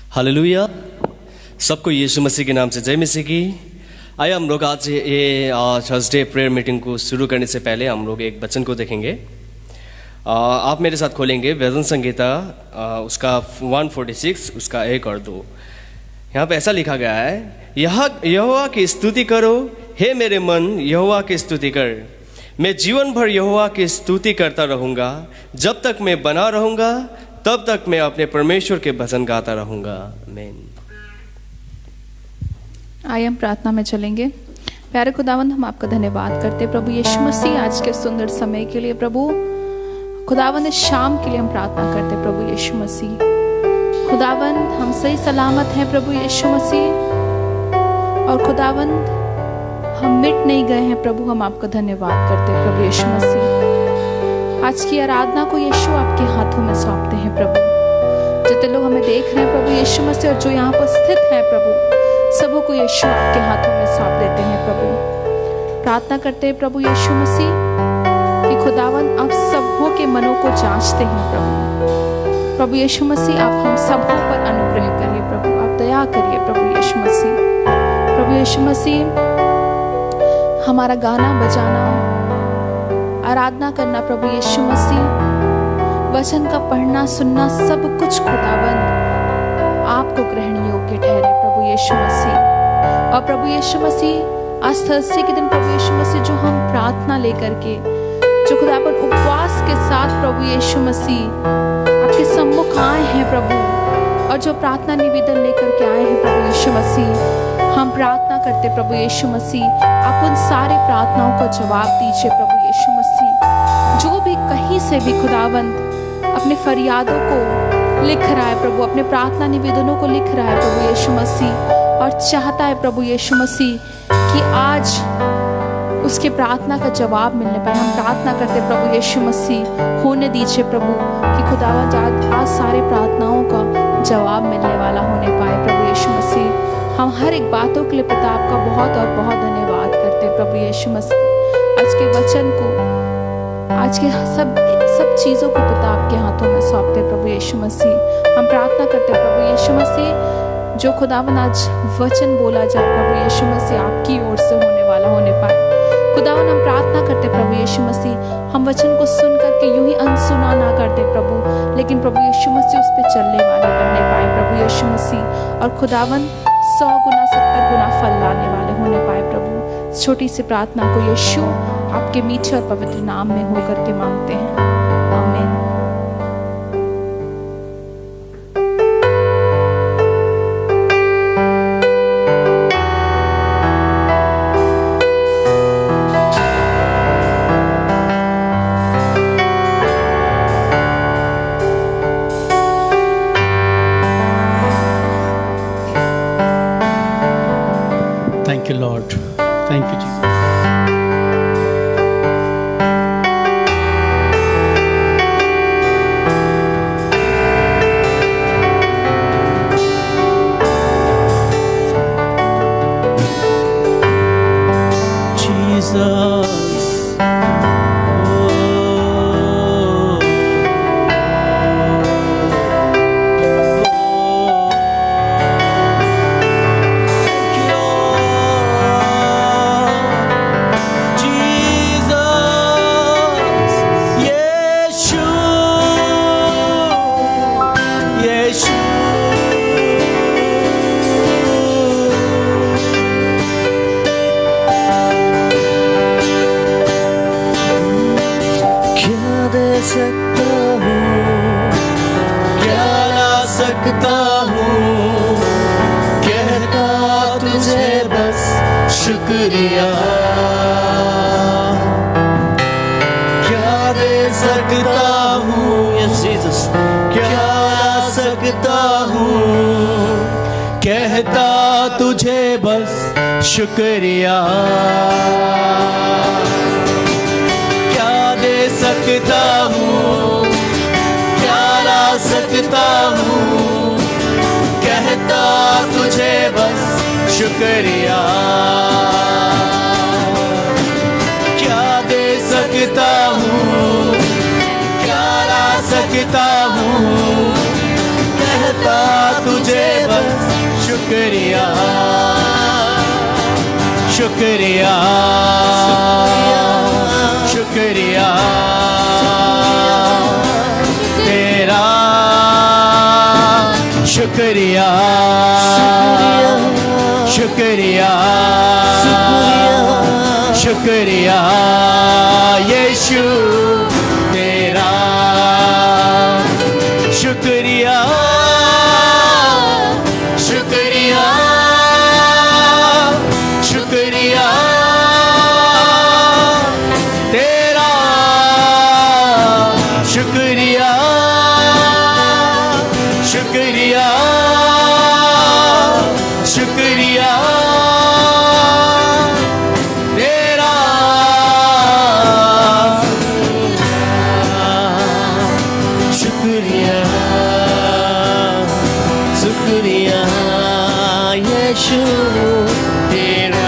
Hallelujah. सबको यीशु मसीह के नाम से जय मसीह की। आइए हम लोग आज ये थर्सडे प्रेयर मीटिंग को शुरू करने से पहले हम लोग एक वचन को देखेंगे। आप मेरे साथ खोलेंगे भजन संगीता उसका 146 उसका 1 और 2। यहाँ पे ऐसा लिखा गया है, यहोवा की स्तुति करो, हे मेरे मन यहोवा की स्तुति कर। मैं जीवन भर यहोवा की स्तुति करता रहूँगा। जब तक मैं बना रहूँगा तब तक मैं अपने परमेश्वर के भजन गाता रहूँगा। आमीन। आइए हम प्रार्थना में चलेंगे। प्यारे खुदावंद, हम आपका धन्यवाद करते प्रभु यीशु मसीह आज के सुंदर समय के लिए। प्रभु खुदावंद, इस शाम के लिए हम प्रार्थना करते प्रभु यीशु मसीह। खुदावंद, हम सही सलामत हैं प्रभु यीशु मसीह, और खुदावंद हम मिट नहीं गए हैं प्रभु। हम आपका धन्यवाद करते प्रभु यीशु मसीह। आज की आराधना को यीशु आपके हाथों में सौंपते हैं प्रभु। जितने लोग हमें देख रहे हैं प्रभु यीशु मसीह, और जो यहाँ पर स्थित हैं प्रभु, सबों को यीशु आपके हाथों में सौंप देते हैं प्रभु। प्रार्थना करते हैं प्रभु यीशु मसीह कि खुदावंद आप सबों के मनों को जांचते हैं प्रभु। प्रभु यीशु मसीह, आप हम सबों पर अनुग्रह करिए प्रभु, आप दया करिए प्रभु यीशु मसीह। प्रभु यीशु मसीह, हमारा गाना बजाना, आराधना करना प्रभु यीशु मसीह, वचन का पढ़ना सुनना, सब कुछ खुदावंद आपको ग्रहण योग्य ठहरे प्रभु यीशु मसीह। और प्रभु यीशु मसीह, आज थर्सडे के दिन प्रभु यीशु मसीह जो हम प्रार्थना लेकर के, जो खुदावन उपवास के साथ प्रभु यीशु मसीह आपके सम्मुख आए हैं प्रभु, और जो प्रार्थना निवेदन लेकर के आए हैं प्रभु यीशु मसीह, हम प्रार्थना करते प्रभु यीशु मसीह, आप उन सारे प्रार्थनाओं का जवाब दीजिए प्रभु यीशु मसीह। जो भी कहीं से भी खुदावंद अपने फरियादों को लिख रहा है प्रभु, अपने प्रार्थना निवेदनों को लिख रहा है प्रभु यीशु मसीह, और चाहता है प्रभु यीशु मसीह कि आज उसके प्रार्थना का जवाब मिलने पाए, हम प्रार्थना करते प्रभु यीशु मसीह, होने दीजिए प्रभु कि खुदावंद आज सारे प्रार्थनाओं का जवाब मिलने वाला होने पाए प्रभु यीशु मसीह। हम हर एक बातों के लिए पिता आपका बहुत और बहुत धन्यवाद करते हैं प्रभु यीशु मसीह। आज के वचन को, आज के सब चीज़ों को पिता आपके हाथों में सौंपते प्रभु यीशु मसीह। हम प्रार्थना करते प्रभु यीशु मसीह, जो खुदावन आज वचन बोला जाए प्रभु यीशु मसीह आपकी ओर से होने वाला होने पाए। खुदावन, हम प्रार्थना करते प्रभु यीशु मसीह, हम वचन को सुन करके यूं ही अनसुना ना करते प्रभु, लेकिन प्रभु यीशु मसीह उस पर चलने वाले बनने पाए प्रभु यीशु मसीह, और खुदावन 100 गुना 70 गुना फल लाने वाले होने पाए प्रभु। छोटी सी प्रार्थना को यीशु आपके मीठे और पवित्र नाम में होकर के मांगते हैं, आमीन। Thank you, Lord. Thank you, Jesus. शुक्रिया क्या दे सकता हूँ, क्या ला सकता हूँ, कहता तुझे बस शुक्रिया। क्या दे सकता हूँ, क्या ला सकता हूँ, कहता तुझे शुक्रिया शुक्रिया शुक्रिया तेरा शुक्रिया शुक्रिया शुक्रिया यीशु तेरा शुक्रिया शुक्रिया शुक्रिया तेरा शुक्रिया शुक्रिया शुक्रिया तेरा शुक्रिया शुक्रिया यीशु तेरा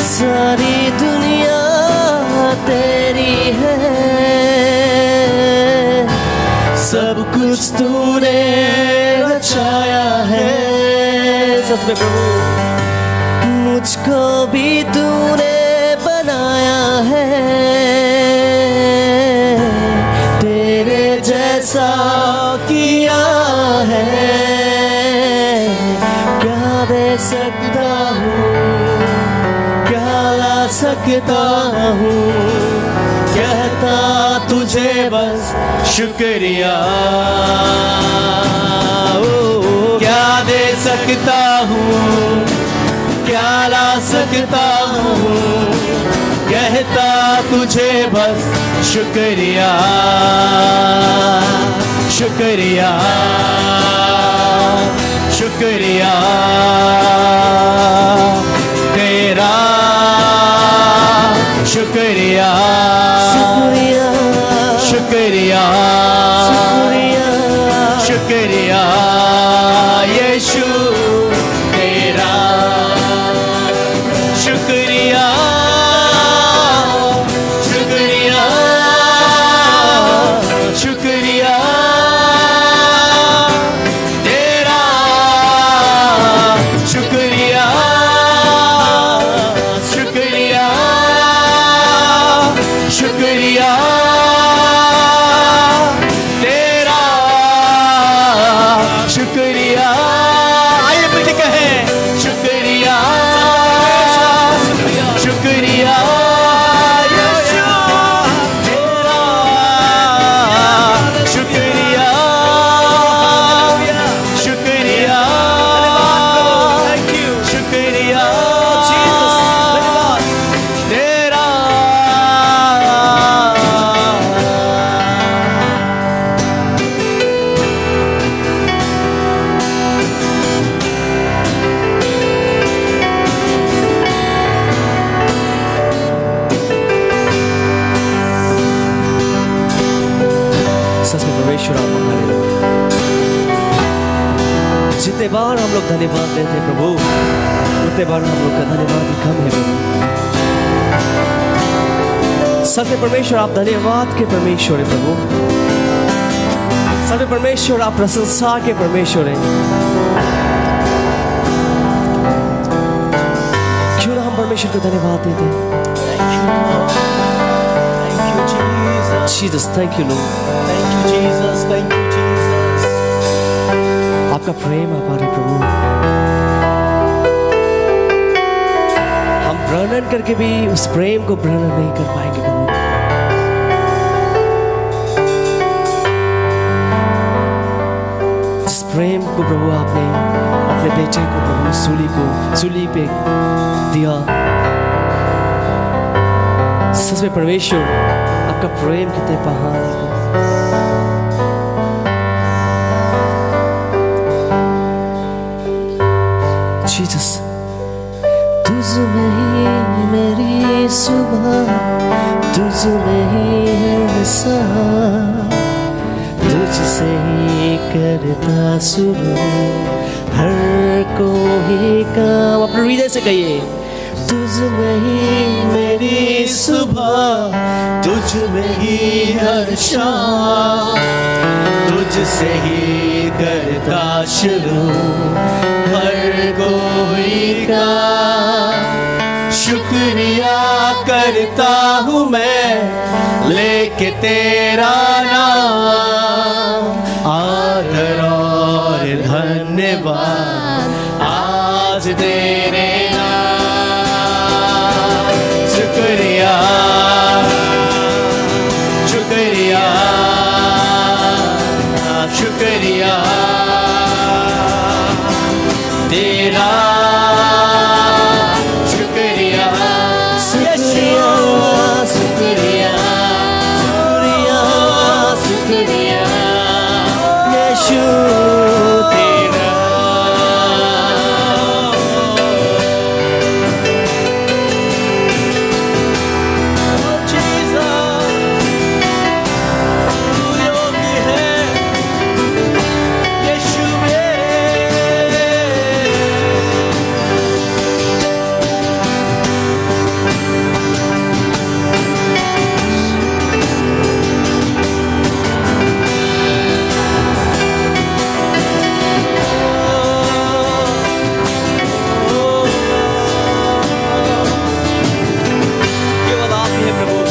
सारी दुनिया तेरी है सब कुछ तूने रचाया है सच में प्रभु मुझको भी तूने बनाया है तेरे जैसा किया है क्या दे सकता हूँ क्या ला सकता हूँ कहता तुझे बस शुक्रिया ओ, क्या दे सकता हूँ क्या ला सकता हूँ कहता तुझे बस शुक्रिया शुक्रिया शुक्रिया तेरा शुक्रिया शुक्रिया शुक्रिया शुक्रिया शुक्रिया यीशु तेरा शुक्रिया शुक्रिया शुक्रिया तेरा शुक्रिया शुक्रिया शुक्रिया तेरा शुक्रिया आइए मिलके कहें शुक्रिया शुक्रिया यीशु तेरा शुक्रिया शुक्रिया शुक्रिया तेरा सच में परमेश्वर आप हमारे जितने बार हम लोग धन्यवाद देते हैं प्रभु उतने बार हम लोग का धन्यवाद ही कम है प्रभु सच में परमेश्वर आप धन्यवाद के परमेश्वर है प्रभु सच में परमेश्वर आप प्रशंसा के परमेश्वर हैं क्यों ना हम परमेश्वर को धन्यवाद देते हैं Jesus, thank you Lord. Thank you Jesus, thank you Jesus. आपका प्रेम हमारे प्रभु हम वर्णन करके भी उस प्रेम को वर्णन नहीं कर पाएंगे प्रभु जिस प्रेम को प्रभु आपने अपने बेटे को प्रभु सूली पे दिया सच में परमेश्वर आपका प्रेम कितने महान है जीसस तुझ में ही मेरी सुबह तुझ में ही है तुझसे करता शुरू, हर कोई काम अपने हृदय से कहिए, तुझ में ही मेरी सुबह, तुझ में ही हर शाम, तुझसे ही करता शुरू हर कोई काम। शुक्रिया करता हूँ मैं लेके तेरा नाम, आदर और धन्यवाद आज तेरे नाम। शुक्रिया शुक्रिया शुक्रिया तेरा, शुक्रिया शुक्रिया शुक्रिया शुक्रिया शुक्रिया यीशु तेरा। केवल आप ही हैं प्रभु।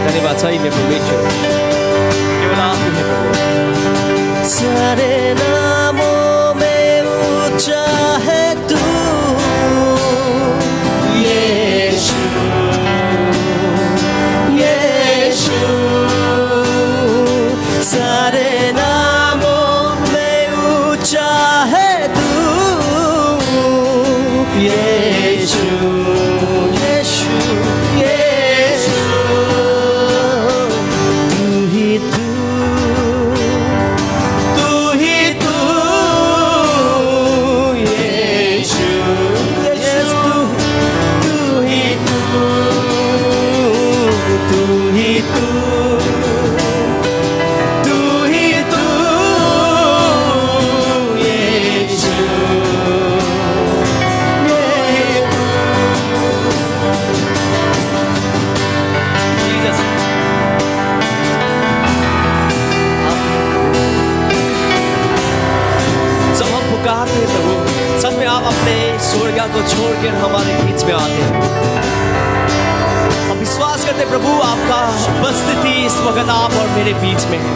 धन्यवाद सही में परमेश्वर, केवल आप ही हैं प्रभु। सारे नामों में ऊंचा है तू यीशु, यीशु। सारे नामों में ऊंचा है तू यीशु, यीशु यीशु। प्रभु सच में आप अपने स्वर्ग को छोड़कर हमारे बीच में आते हैं। हम विश्वास करते प्रभु आपका उपस्थिति इस वक्त आप और मेरे बीच में है।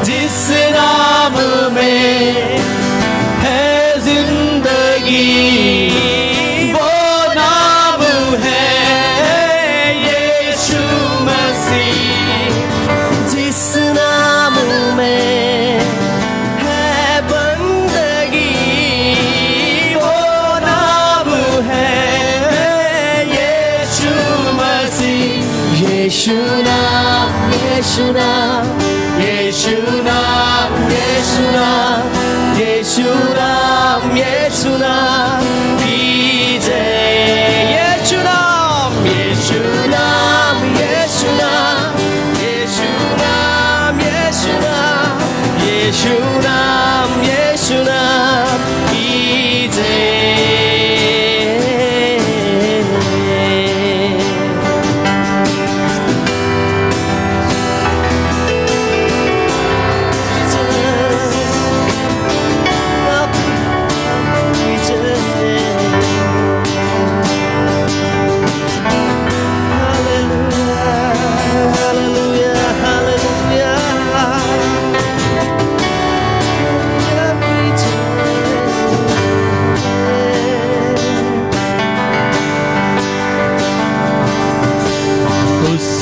जिस नाम में है जिंदगी, वो नाम है यीशु मसीह। जिस नाम में है बंदगी, वो नाम है यीशु मसीह। यीशु नाम, यीशु नाम, यीशु नाम, यीशु नाम, यीशु नाम, यीशु नाम की जय। यीशु नाम, यीशु नाम, यीशु नाम,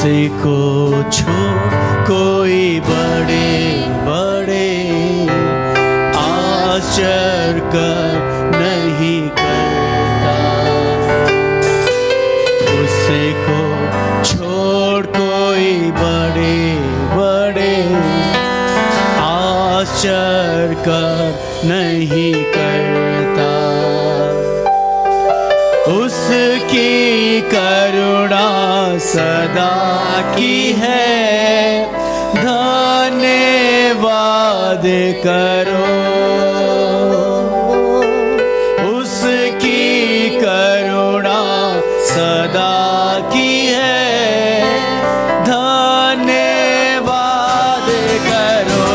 उसी को छोड़ कोई बड़े बड़े आश्चर्य कर नहीं करता। उसी को छोड़ कोई बड़े बड़े आश्चर्य कर नहीं करता। उसकी करुणा सदा की है, धन्यवाद करो। उसकी करुणा सदा की है, धन्यवाद करो।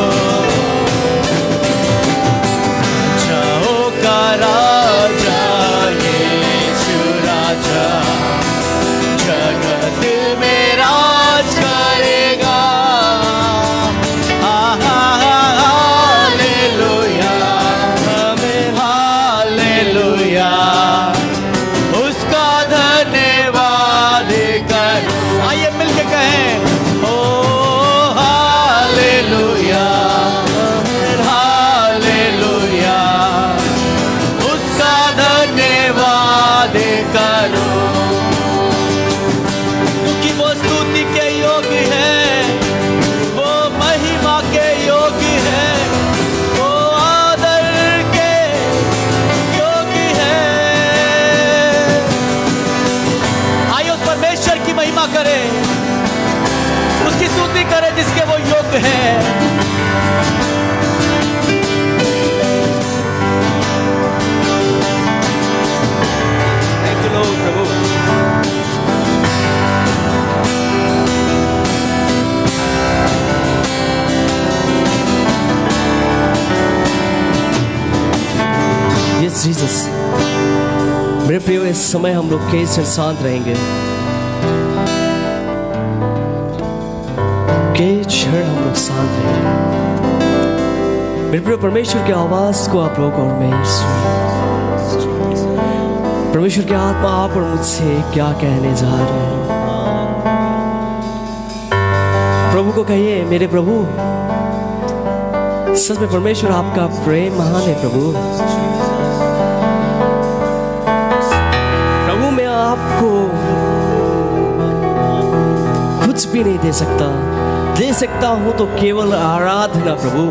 जाओ का राजा यीशु राजा, जगत में राज करेगा। हालेलुया, हालेलुया, उसका धन्यवाद करो। आइए मिलके कहें, ओ हालेलुया, हालेलुया, उसका धन्यवाद करो। क्योंकि वो स्तुति के योग्य है, वो महिमा के योग्य है, वो आदर के योग्य है। आइए उस परमेश्वर की महिमा करें, उसकी स्तुति करें जिसके वो योग्य है। Thank you Lord Prabhu. Yes Jesus, मेरे प्रियो, इस समय हम लोग कैसे शांत रहेंगे, कई क्षण हम लोग शांत रहेंगे। मेरे प्रियो, परमेश्वर की आवाज को आप लोग और मैं सुनिए। परमेश्वर की आत्मा आप और मुझसे क्या कहने जा रहे हैं। प्रभु को कहिए, मेरे प्रभु, सच में परमेश्वर आपका प्रेम महान है। प्रभु, प्रभु मैं आपको कुछ भी नहीं दे सकता, दे सकता हूं तो केवल आराधना। प्रभु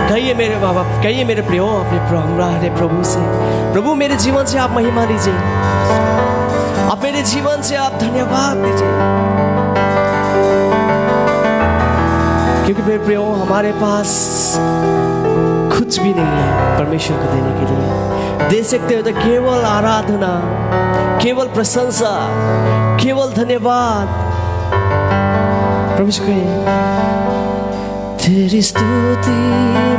कहिए मेरे बाबा, कहिए मेरे प्रियो अपने हमारे प्रभु से, प्रभु मेरे जीवन से आप महिमा लीजिए, आप मेरे जीवन से आप धन्यवाद दीजिए। क्योंकि मेरे प्रियो, हमारे पास कुछ भी नहीं है परमेश्वर को देने के लिए। दे सकते हो तो केवल आराधना, केवल प्रशंसा, केवल धन्यवाद। परमेश्वर कहे, तेरी स्तुति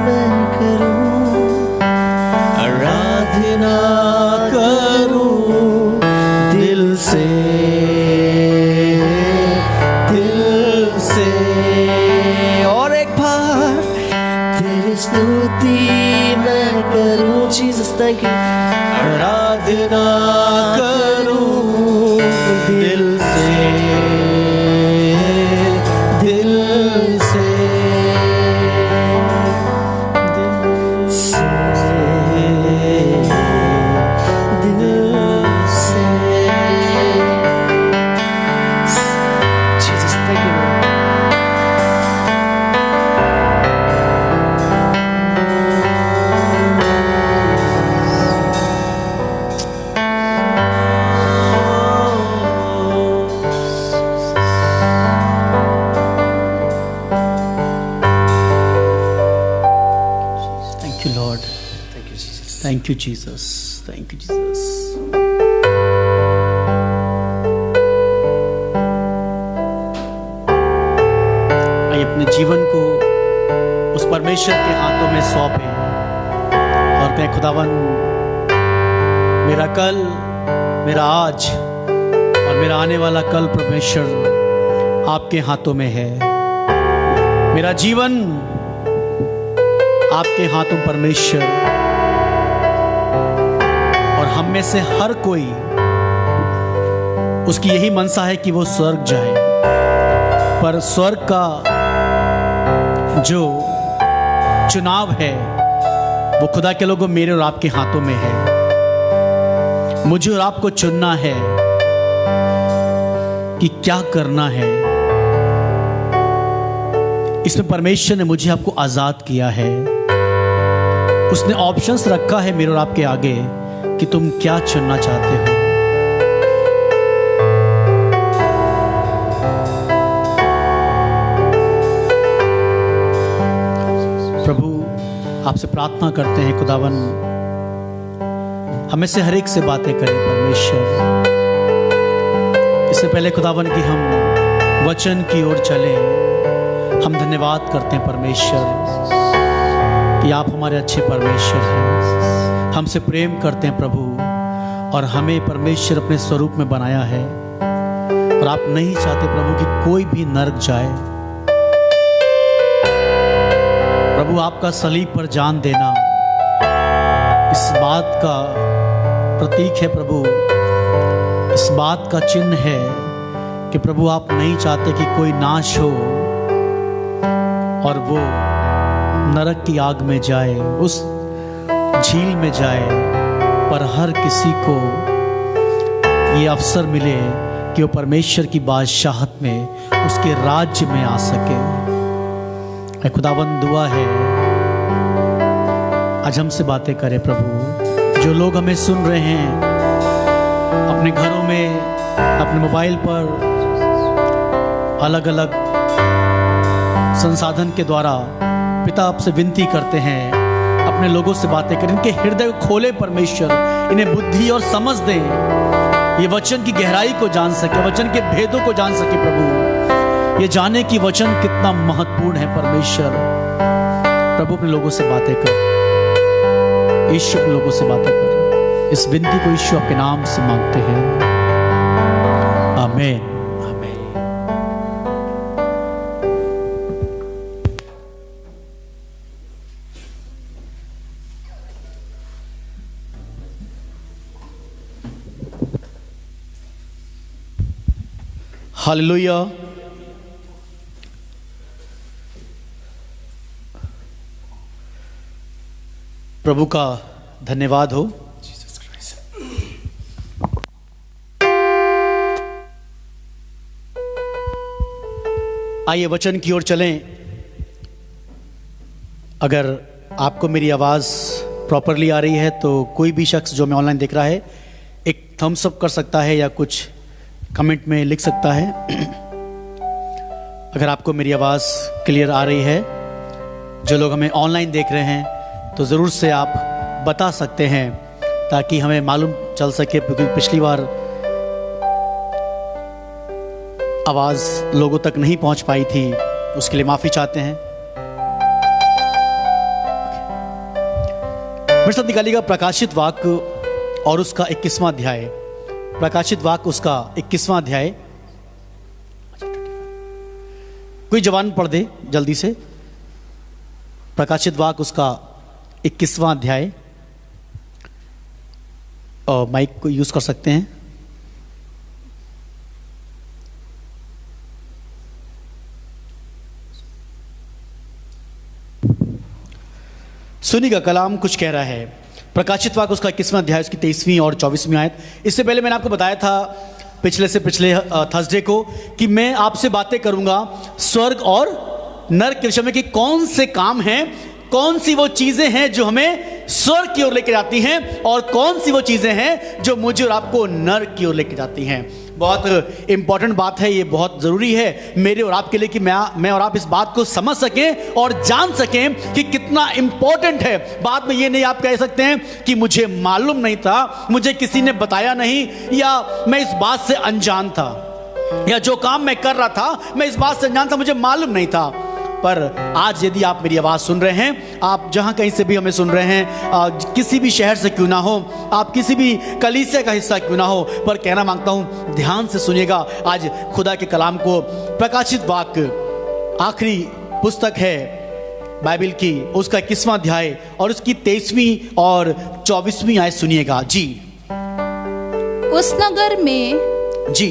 मैं करूं, आराधना करूं दिल से, दिल से। और एक बार तेरी स्तुति मैं करूं। Jesus thank you. आराधना करूं दिल से, दिल से, दिल से। Jesus thank you. Thank you, Lord. Thank you, Jesus. Thank you, Jesus. Thank you, Jesus. आइए अपने जीवन को उस परमेश्वर के हाथों में सौंपें और कहें, खुदावन, मेरा कल, मेरा आज और मेरा आने वाला कल परमेश्वर आपके हाथों में है। मेरा जीवन आपके हाथों परमेश्वर, और हम में से हर कोई उसकी यही मनसा है कि वो स्वर्ग जाए, पर स्वर्ग का जो चुनाव है वो खुदा के लोगों मेरे और आपके हाथों में है। मुझे और आपको चुनना है कि क्या करना है। इसमें परमेश्वर ने मुझे आपको आजाद किया है। उसने ऑप्शंस रखा है मेरे और आपके आगे कि तुम क्या चुनना चाहते हो। प्रभु आपसे प्रार्थना करते हैं, खुदावन हमें से हर एक से बातें करें परमेश्वर। इससे पहले खुदावन कि हम वचन की ओर चले, हम धन्यवाद करते हैं परमेश्वर कि आप हमारे अच्छे परमेश्वर हैं। हमसे प्रेम करते हैं प्रभु, और हमें परमेश्वर अपने स्वरूप में बनाया है, और आप नहीं चाहते प्रभु कि कोई भी नरक जाए। प्रभु आपका सलीब पर जान देना इस बात का प्रतीक है प्रभु, इस बात का चिन्ह है कि प्रभु आप नहीं चाहते कि कोई नाश हो और वो नरक की आग में जाए, उस झील में जाए, पर हर किसी को ये अवसर मिले कि वो परमेश्वर की बादशाहत में, उसके राज्य में आ सके। खुदावंद दुआ है आज हमसे बातें करें प्रभु। जो लोग हमें सुन रहे हैं अपने घरों में, अपने मोबाइल पर, अलग अलग संसाधन के द्वारा, पिता आपसे विनती करते हैं अपने लोगों से बातें करें, इनके हृदय को खोले परमेश्वर, इन्हें बुद्धि और समझ दें, ये वचन की गहराई को जान सके, वचन के भेदों को जान सके प्रभु, ये जाने कि वचन कितना महत्वपूर्ण है परमेश्वर। प्रभु अपने लोगों से बातें कर, यीशु अपने लोगों से बातें कर। इस विनती को यीशु आपके नाम से मांगते हैं, आमीन। हालेलुया। प्रभु का धन्यवाद हो। आइए वचन की ओर चलें। अगर आपको मेरी आवाज़ प्रॉपरली आ रही है तो कोई भी शख्स जो मैं ऑनलाइन देख रहा है एक थम्स अप कर सकता है या कुछ कमेंट में लिख सकता है। अगर आपको मेरी आवाज़ क्लियर आ रही है, जो लोग हमें ऑनलाइन देख रहे हैं तो ज़रूर से आप बता सकते हैं ताकि हमें मालूम चल सके, क्योंकि पिछली बार आवाज़ लोगों तक नहीं पहुंच पाई थी, उसके लिए माफ़ी चाहते हैं। मेरे साथ निकालिएगा प्रकाशित वाक्य और उसका 21वां अध्याय। प्रकाशित वाक्य उसका 21वां अध्याय। कोई जवान पढ़ दे जल्दी से। प्रकाशित वाक्य उसका 21वां अध्याय, और माइक को यूज कर सकते हैं। सुनिएगा कलाम कुछ कह रहा है। प्रकाशित वाक्य उसका 21वां अध्याय, उसकी 23वीं और 24वीं आयत। इससे पहले मैंने आपको बताया था पिछले थर्सडे को कि मैं आपसे बातें करूंगा स्वर्ग और नरक के विषय में, कि कौन से काम हैं, कौन सी वो चीजें हैं जो हमें स्वर्ग की ओर लेकर जाती हैं, और कौन सी वो चीजें हैं जो मुझे और आपको नरक की ओर लेकर जाती हैं। बहुत इंपॉर्टेंट बात है, ये बहुत ज़रूरी है मेरे और आपके लिए कि मैं और आप इस बात को समझ सकें और जान सकें कि कितना इंपॉर्टेंट है। बाद में ये नहीं आप कह सकते हैं कि मुझे मालूम नहीं था, मुझे किसी ने बताया नहीं, या मैं इस बात से अनजान था, या जो काम मैं कर रहा था मैं इस बात से अनजान था, मुझे मालूम नहीं था। पर आज यदि आप मेरी आवाज़ सुन रहे हैं, आप जहां कहीं से भी हमें सुन रहे हैं, किसी भी शहर से क्यों ना हो, आप किसी भी कलीसिया का हिस्सा क्यों ना हो, पर कहना मांगता हूं ध्यान से सुनिएगा आज खुदा के कलाम को। प्रकाशित वाक्य आखिरी पुस्तक है बाइबल की, उसका 21वां अध्याय और उसकी 23वीं और 24वीं आयत सुनिएगा जी। उस नगर में जी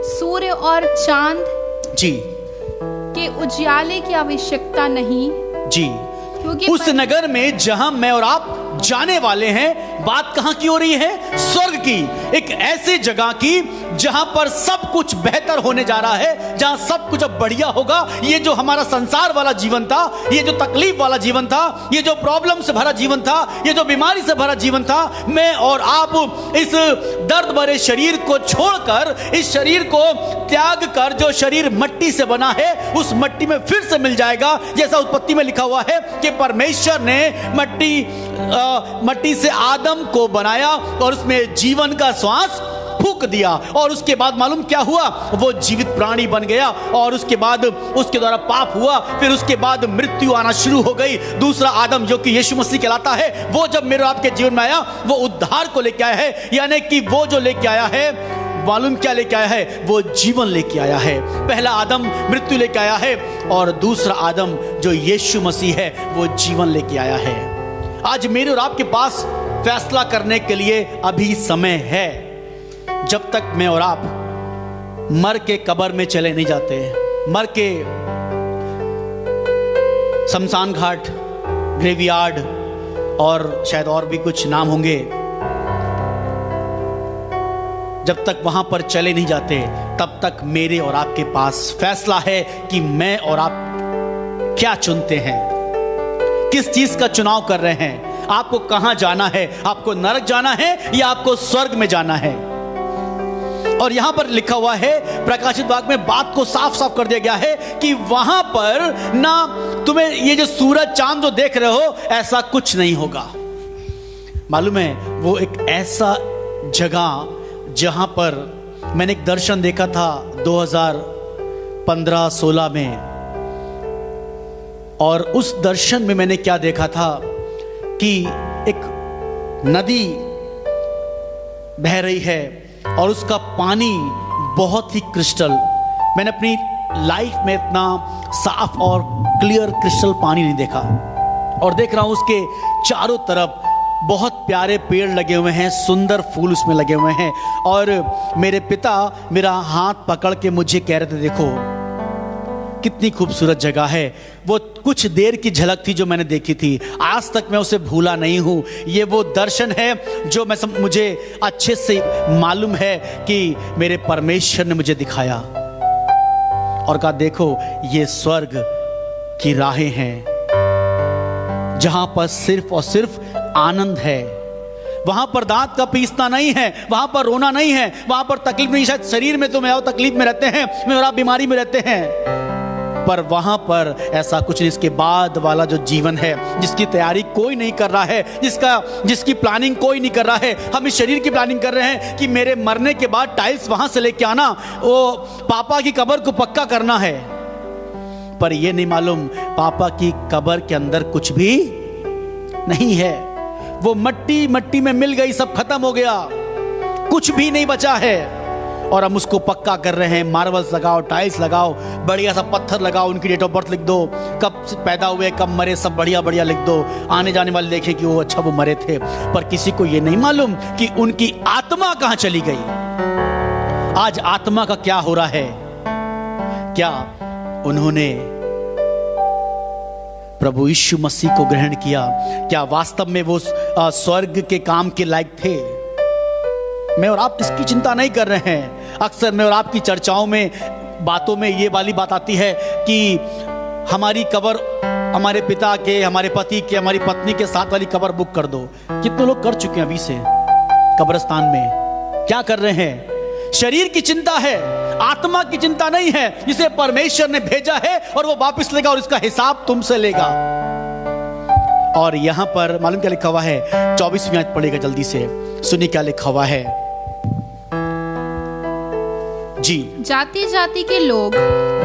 सूर्य और चांद जी के उजियाले की आवश्यकता नहीं, जी। क्योंकि उस नगर में जहां मैं और आप जाने वाले हैं, बात कहां की हो रही है? स्वर्ग की, एक ऐसी जगह की जहां पर सब कुछ बेहतर होने जा रहा है, जहां सब कुछ अब बढ़िया होगा। ये जो हमारा संसार वाला जीवन था, ये जो तकलीफ वाला जीवन था, ये जो प्रॉब्लम से भरा जीवन था, ये जो बीमारी से भरा जीवन था, मैं और आप इस दर्द भरे शरीर को छोड़कर, इस शरीर को त्याग कर, जो शरीर मट्टी से बना है, उस मट्टी में फिर से मिल जाएगा। जैसा उत्पत्ति में लिखा हुआ है कि परमेश्वर ने मट्टी से आदम को बनाया और उसमें जीवन का श्वास फूंक दिया, और उसके बाद मालूम क्या हुआ? वो जीवित प्राणी बन गया, और उसके बाद उसके द्वारा पाप हुआ, फिर उसके बाद मृत्यु आना शुरू हो गई। दूसरा आदम जो कि यीशु मसीह कहलाता है, वो जब मेरे आपके जीवन में आया, वो उद्धार को लेके आया है। यानी कि वो जो लेके आया है, मालूम क्या लेके आया है? वो जीवन लेके आया है। पहला आदम मृत्यु लेके आया है, और दूसरा आदम जो यीशु मसीह है, वो जीवन लेके आया है। आज मेरे और आपके पास फैसला करने के लिए अभी समय है। जब तक मैं और आप मर के कब्र में चले नहीं जाते, मर के शमशान घाट, ग्रेवयार्ड और शायद और भी कुछ नाम होंगे, जब तक वहां पर चले नहीं जाते, तब तक मेरे और आपके पास फैसला है कि मैं और आप क्या चुनते हैं, किस चीज का चुनाव कर रहे हैं। आपको कहां जाना है? आपको नरक जाना है या आपको स्वर्ग में जाना है? और यहां पर लिखा हुआ है, प्रकाशित वाक्य में बात को साफ साफ कर दिया गया है कि वहां पर ना तुम्हें ये जो सूरज चांद जो देख रहे हो, ऐसा कुछ नहीं होगा। मालूम है, वो एक ऐसा जगह जहां पर मैंने एक दर्शन देखा था 2015-16 में, और उस दर्शन में मैंने क्या देखा था कि एक नदी बह रही है और उसका पानी बहुत ही क्रिस्टल, मैंने अपनी लाइफ में इतना साफ और क्लियर क्रिस्टल पानी नहीं देखा। और देख रहा हूं उसके चारों तरफ बहुत प्यारे पेड़ लगे हुए हैं, सुंदर फूल उसमें लगे हुए हैं। और मेरे पिता मेरा हाथ पकड़ के मुझे कह रहे थे, देखो कितनी खूबसूरत जगह है। वो कुछ देर की झलक थी जो मैंने देखी थी, आज तक मैं उसे भूला नहीं हूं। ये वो दर्शन है जो मुझे अच्छे से मालूम है कि मेरे परमेश्वर ने मुझे दिखाया और कहा, देखो ये स्वर्ग की राहें हैं जहां पर सिर्फ और सिर्फ आनंद है। वहां पर दांत का पीसना नहीं है, वहां पर रोना नहीं है, वहां पर तकलीफ नहीं। शायद शरीर में तो मैं और तकलीफ में रहते हैं, मैं और आप बीमारी में रहते हैं, पर वहां पर ऐसा कुछ नहीं। इसके बाद वाला जो जीवन है, जिसकी तैयारी कोई नहीं कर रहा है, जिसकी प्लानिंग कोई नहीं कर रहा है। हम इस शरीर की प्लानिंग कर रहे हैं कि मेरे मरने के बाद टाइल्स वहां से लेके आना, वो पापा की कब्र को पक्का करना है। पर यह नहीं मालूम पापा की कब्र के अंदर कुछ भी नहीं है। वो मट्टी में मिल गई, सब खत्म हो गया, कुछ भी नहीं बचा है। और हम उसको पक्का कर रहे हैं। मार्बल्स लगाओ, टाइल्स लगाओ, बढ़िया सा पत्थर लगाओ, उनकी डेट ऑफ बर्थ लिख दो, कब पैदा हुए, कब मरे, सब बढ़िया बढ़िया लिख दो। आने जाने वाले देखें कि वो अच्छा वो मरे थे। पर किसी को ये नहीं मालूम कि उनकी आत्मा कहां चली गई। आज आत्मा का क्या हो रहा है? क्या उन्होंने प्रभु यीशु मसीह को ग्रहण किया? क्या वास्तव में वो स्वर्ग के काम के लायक थे? मैं और आप इसकी चिंता नहीं कर रहे हैं। अक्सर मैं और आपकी चर्चाओं में, बातों में ये वाली बात आती है कि हमारी कब्र, हमारे पिता के, हमारे पति के, हमारी पत्नी के साथ वाली कब्र बुक कर दो। कितने लोग कर चुके हैं अभी से कब्रिस्तान में? क्या कर रहे हैं? शरीर की चिंता है, आत्मा की चिंता नहीं है, जिसे परमेश्वर ने भेजा है और वो वापस लेगा और इसका हिसाब तुमसे लेगा। और यहां पर मालूम क्या लिखा हुआ है? 24वीं आयत पढ़ेगा जल्दी से, सुनिए क्या लिखा हुआ है जी। जाति जाति के लोग,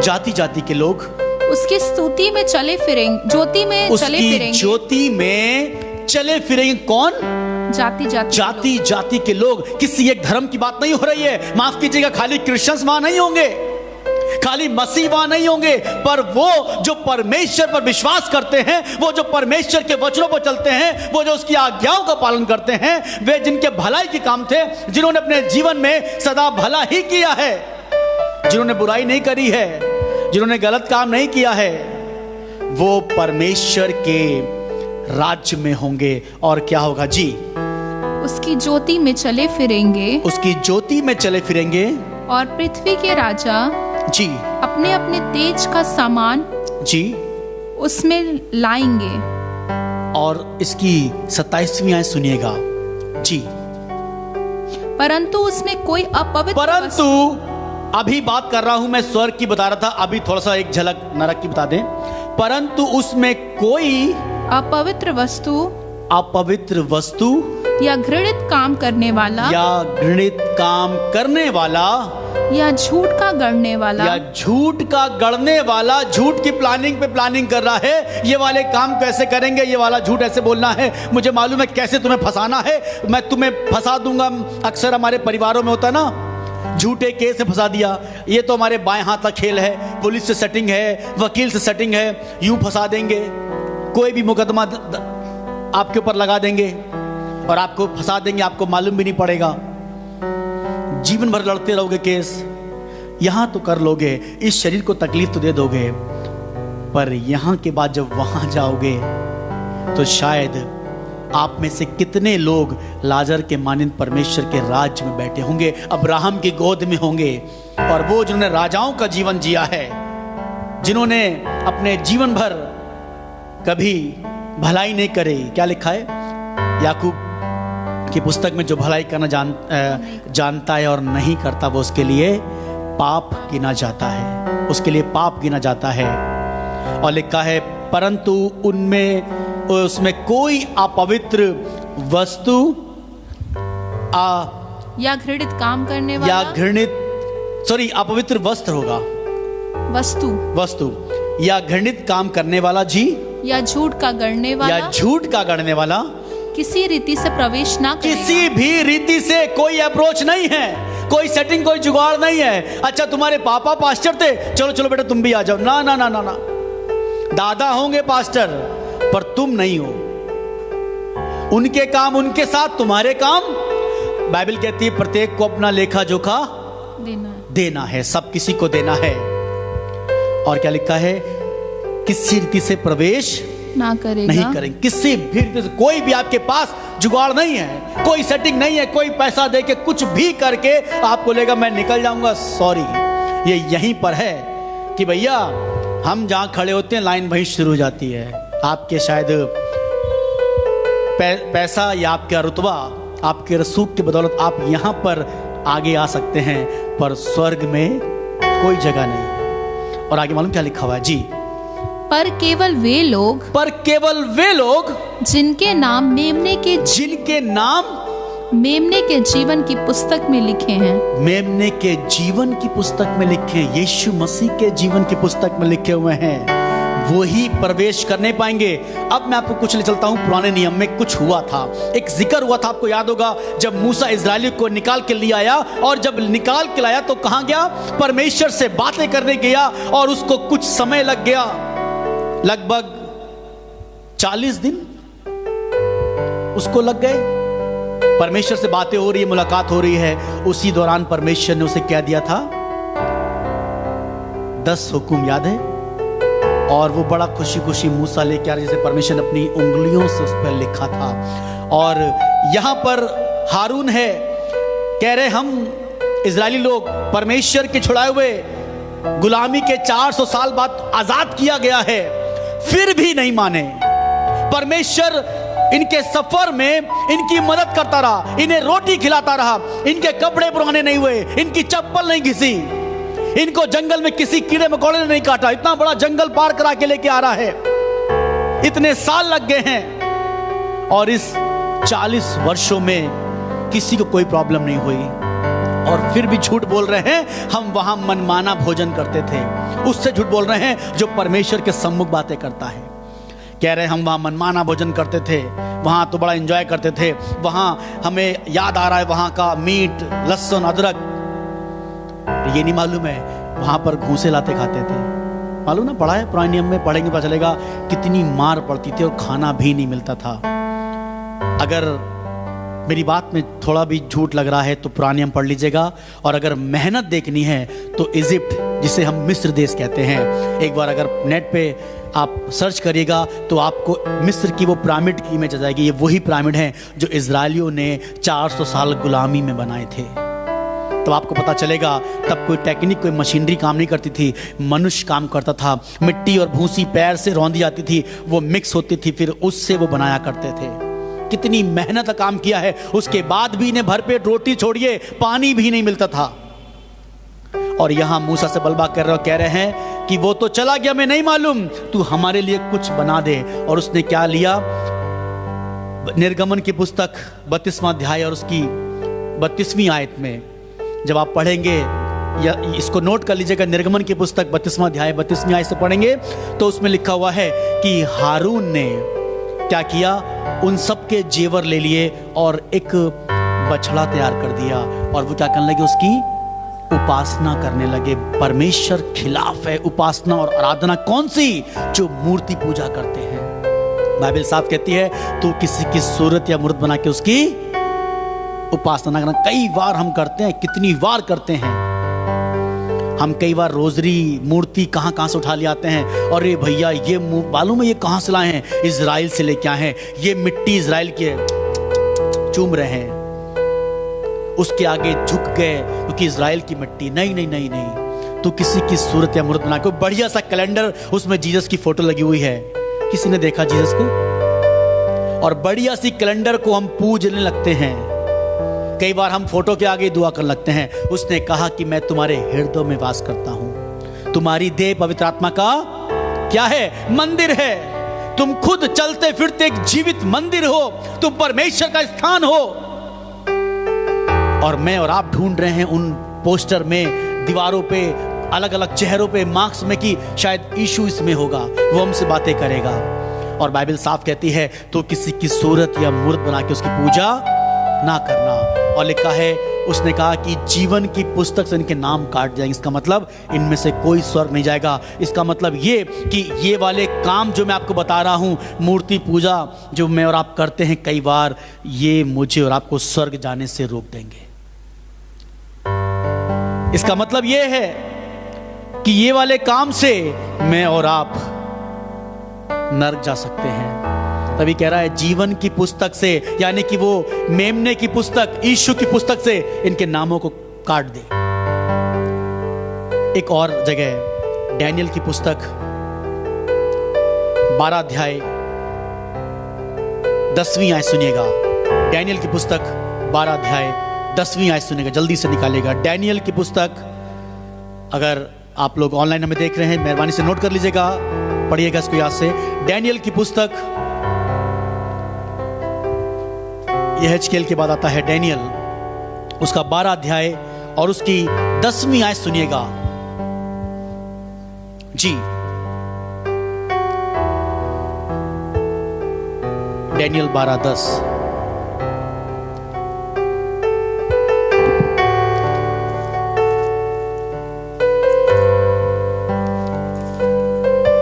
जाति जाति के लोग उसकी स्तुति में चले फिरेंगे, ज्योति में चले फिरेंगे। ज्योति में चले फिरेंगे। कौन? जाति जाति के लोग। किसी एक धर्म की बात नहीं हो रही है, माफ कीजिएगा, खाली क्रिश्चियंस वहां नहीं होंगे। खाली मसीह वहां नहीं होंगे, पर वो जो परमेश्वर पर विश्वास करते हैं, वो जो परमेश्वर के वचनों पर चलते हैं, वो जो उसकी आज्ञाओं का पालन करते हैं, वे जिनके भलाई के काम थे, जिन्होंने अपने जीवन में सदा भला ही किया है, जिन्होंने बुराई नहीं करी है, जिन्होंने गलत काम नहीं किया है, वो परमेश्वर के राज्य में होंगे। और क्या होगा जी? उसकी ज्योति में चले फिरेंगे, उसकी ज्योति में चले फिरेंगे, और पृथ्वी के राजा जी अपने अपने तेज का सामान जी उसमें लाएंगे। और इसकी 27वीं आयत सुनिएगा जी। परंतु उसमें कोई अपवित्र परंतु अभी बात कर रहा हूं मैं स्वर्ग की बता रहा था, अभी थोड़ा सा एक झलक नरक की बता दें। परंतु उसमें कोई अपवित्र वस्तु या घृणित काम करने वाला या घृणित काम करने वाला या झूठ का गढ़ने वाला या झूठ का गढ़ने वाला, झूठ की प्लानिंग पे प्लानिंग कर रहा है, ये वाले काम कैसे करेंगे, ये वाला झूठ ऐसे बोलना है, मुझे मालूम है कैसे तुम्हें फंसाना है, मैं तुम्हें फंसा दूंगा। अक्सर हमारे परिवारों में होता है ना, झूठे केस से फंसा दिया, ये तो हमारे बाएं हाथ का खेल है, पुलिस से सेटिंग है, वकील से सेटिंग है, यूं फंसा देंगे, कोई भी मुकदमा आपके ऊपर लगा देंगे और आपको फंसा देंगे, आपको मालूम भी नहीं पड़ेगा, जीवन भर लड़ते रहोगे केस। यहां तो कर लोगे, इस शरीर को तकलीफ तो दे दोगे, पर यहां के बाद जब वहां जाओगे तो शायद आप में से कितने लोग लाजर के मानिंद परमेश्वर के राज्य में बैठे होंगे, अब्राहम की गोद में होंगे, और वो जिन्होंने राजाओं का जीवन जिया है, जिन्होंने अपने जीवन भर कभी भलाई नहीं करे। क्या लिखा है याकूब की पुस्तक में? जो भलाई करना जानता है और नहीं करता, वो उसके लिए पाप गिना जाता है, उसके लिए पाप गिना जाता है। और लिखा है परंतु उसमें कोई अपवित्र वस्तु या घृणित काम करने वाला या अपवित्र वस्त्र होगा, वस्तु या घृणित काम करने वाला जी, या झूठ का गढ़ने वाला किसी रीति से प्रवेश ना करेगा। किसी भी रीति से कोई अप्रोच नहीं है, कोई सेटिंग, कोई जुगाड़ नहीं है। अच्छा तुम्हारे पापा पास्टर थे, चलो चलो बेटा तुम भी आ जाओ, ना ना ना ना ना। दादा होंगे पास्टर, पर तुम नहीं हो। उनके काम उनके साथ, तुम्हारे काम। बाइबल कहती है प्रत्येक को अपना लेखा जोखा देना है, सब किसी को देना है। और क्या लिखा है? किसी रीति से प्रवेश नहीं करेंगे, किसी भी रीति से। कोई भी आपके पास जुगाड़ नहीं है, कोई सेटिंग नहीं है, कोई पैसा दे के कुछ भी करके आपको लेगा मैं निकल जाऊंगा। सॉरी, ये यहीं पर है कि भैया हम जहां खड़े होते हैं लाइन वहीं शुरू हो जाती है। आपके शायद पैसा या आपका रुतबा, आपके रसूख की बदौलत आप यहां पर आगे आ सकते हैं, पर स्वर्ग में कोई जगह नहीं। और आगे मालूम क्या लिखा हुआ है जी? पर केवल वे लोग जिनके नाम मेमने के जीवन की पुस्तक में लिखे हैं, मेमने के जीवन की पुस्तक में लिखे हैं, यीशु मसीह के जीवन की पुस्तक में लिखे हुए हैं, वो ही प्रवेश करने पाएंगे। अब मैं आपको कुछ ले चलता हूं, पुराने नियम में कुछ हुआ था, एक जिक्र हुआ था, आपको याद होगा, जब मूसा इजराइलियों को निकाल के ले आया, और जब निकाल के लाया तो कहां गया? परमेश्वर से बातें करने गया, और उसको कुछ समय लग गया, लगभग 40 दिन उसको लग गए। परमेश्वर से बातें हो रही है, मुलाकात हो रही है, उसी दौरान परमेश्वर ने उसे क्या दिया था? 10 हुक्म, याद है? और वो बड़ा खुशी खुशी मूसा लेके आ रहा, जैसे परमेश्वर ने अपनी उंगलियों से उस पर लिखा था। और यहां पर हारून है, कह रहे हम इजरायली लोग परमेश्वर के छुड़ाए हुए गुलामी के 400 साल बाद आजाद किया गया है, फिर भी नहीं माने। परमेश्वर इनके सफर में इनकी मदद करता रहा, इन्हें रोटी खिलाता रहा, इनके कपड़े पुराने नहीं हुए, इनकी चप्पल नहीं घिसी, इनको जंगल में किसी कीड़े मकोड़े ने नहीं काटा। इतना बड़ा जंगल पार करा के लेके आ रहा है, इतने साल लग गए हैं, और इस 40 वर्षों में किसी को कोई प्रॉब्लम नहीं हुई, और फिर भी झूठ बोल रहे हैं हम वहां मनमाना भोजन करते थे। उससे झूठ बोल रहे हैं जो परमेश्वर के सम्मुख बातें करता है। कह रहे हम वहां मनमाना भोजन करते थे, वहां तो बड़ा एंजॉय करते थे, वहां हमें याद आ रहा है वहां का मीट, लहसुन, अदरक। ये नहीं मालूम है वहां पर घूसे लाते खाते थे। मालूम ना, पढ़ा है पुराने नियम में, पढ़ेंगे पता चलेगा कितनी मार पड़ती थी और खाना भी नहीं मिलता था। अगर मेरी बात में थोड़ा भी झूठ लग रहा है तो पुराने नियम पढ़ लीजिएगा। और अगर मेहनत देखनी है तो इजिप्ट, जिसे हम मिस्र देश कहते हैं, एक बार अगर नेट पे आप सर्च करिएगा तो आपको मिस्र की वो पिरामिड की इमेज आ जाएगी। ये वही पिरामिड हैं जो इजरायलियों ने 400 साल गुलामी में बनाए थे। तो आपको पता चलेगा तब कोई टेक्निक, कोई मशीनरी काम नहीं करती थी, मनुष्य काम करता था। मिट्टी और भूसी पैर से रौंदी जाती थी, वो मिक्स होती थी, फिर उससे वो बनाया करते थे। कितनी मेहनत का काम किया है, उसके बाद भी इन्हें भरपेट रोटी छोड़िए पानी भी नहीं मिलता था। और यहां मूसा से बलवा कह रहे हैं कि वो तो चला गया, मैं नहीं मालूम, तू हमारे लिए कुछ बना दे। और उसने क्या लिया? निर्गमन की पुस्तक 32वां अध्याय और उसकी 32वीं आयत में जब आप पढ़ेंगे, या इसको नोट कर लीजिएगा, निर्गमन की पुस्तक 32वां अध्याय 32वीं आयत से पढ़ेंगे तो उसमें लिखा हुआ है कि हारून ने क्या किया? उन सब के जेवर ले लिए और एक बछड़ा तैयार कर दिया और वो क्या करने लगे? उसकी उपासना करने लगे। परमेश्वर खिलाफ है उपासना और आराधना कौन सी? जो मूर्ति पूजा करते हैं। बाइबल साफ कहती है तो किसी की सूरत या मूर्त बना के उसकी उपासना करना। कई बार हम करते हैं, कितनी बार करते हैं हम। कई बार रोजरी मूर्ति कहां कहां से उठा ले आते हैं। और ये भैया ये मालूम है ये कहां से लाए हैं? इजराइल से लेके आए हैं। ये मिट्टी इजराइल की है, चूम रहे हैं, उसके आगे झुक गए क्योंकि इजराइल की मिट्टी। नहीं नहीं नहीं नहीं, तो किसी की सूरत या मूर्त बना के बढ़िया सा कैलेंडर, उसमें जीसस की फोटो लगी हुई है। किसी ने देखा जीसस को? और बढ़िया सी कैलेंडर को हम पूजने लगते हैं। कई बार हम फोटो के आगे दुआ कर लगते हैं। उसने कहा कि मैं तुम्हारे हृदय में वास करता हूं। तुम्हारी देह पवित्र आत्मा का क्या है? मंदिर है। तुम खुद चलते फिरते एक जीवित मंदिर हो, तुम परमेश्वर का स्थान हो। और मैं और आप ढूंढ रहे हैं उन पोस्टर में, दीवारों पे, अलग अलग चेहरों पे मार्क्स में कि शायद यीशु इसमें होगा, वो हमसे बातें करेगा। और बाइबल साफ कहती है तो किसी की सूरत या मूर्त बना के उसकी पूजा ना करना। और लिखा है, उसने कहा कि जीवन की पुस्तक से इनके नाम काट जाएंगे। इसका मतलब इनमें से कोई स्वर्ग नहीं जाएगा। इसका मतलब ये कि ये वाले काम जो मैं आपको बता रहा हूं, मूर्ति पूजा जो मैं और आप करते हैं, कई बार ये मुझे और आपको स्वर्ग जाने से रोक देंगे। इसका मतलब ये है कि ये वाले काम से मैं और आप नरक जा सकते हैं। तभी कह रहा है जीवन की पुस्तक से, यानी कि वो मेमने की पुस्तक, यीशु की पुस्तक से इनके नामों को काट दे। एक और जगह डैनियल की पुस्तक 12 अध्याय 10वीं आयत सुनिएगा। डैनियल की पुस्तक 12 अध्याय 10वीं आयत सुनिएगा, जल्दी से निकालेगा। डैनियल की पुस्तक, अगर आप लोग ऑनलाइन हमें देख रहे हैं मेहरबानी से नोट कर लीजिएगा, पढ़िएगा इसको याद से। डैनियल की पुस्तक, यह हेजकेल के बाद आता है डैनियल, उसका 12 अध्याय और उसकी 10वीं आयत सुनिएगा जी। डैनियल 12:10।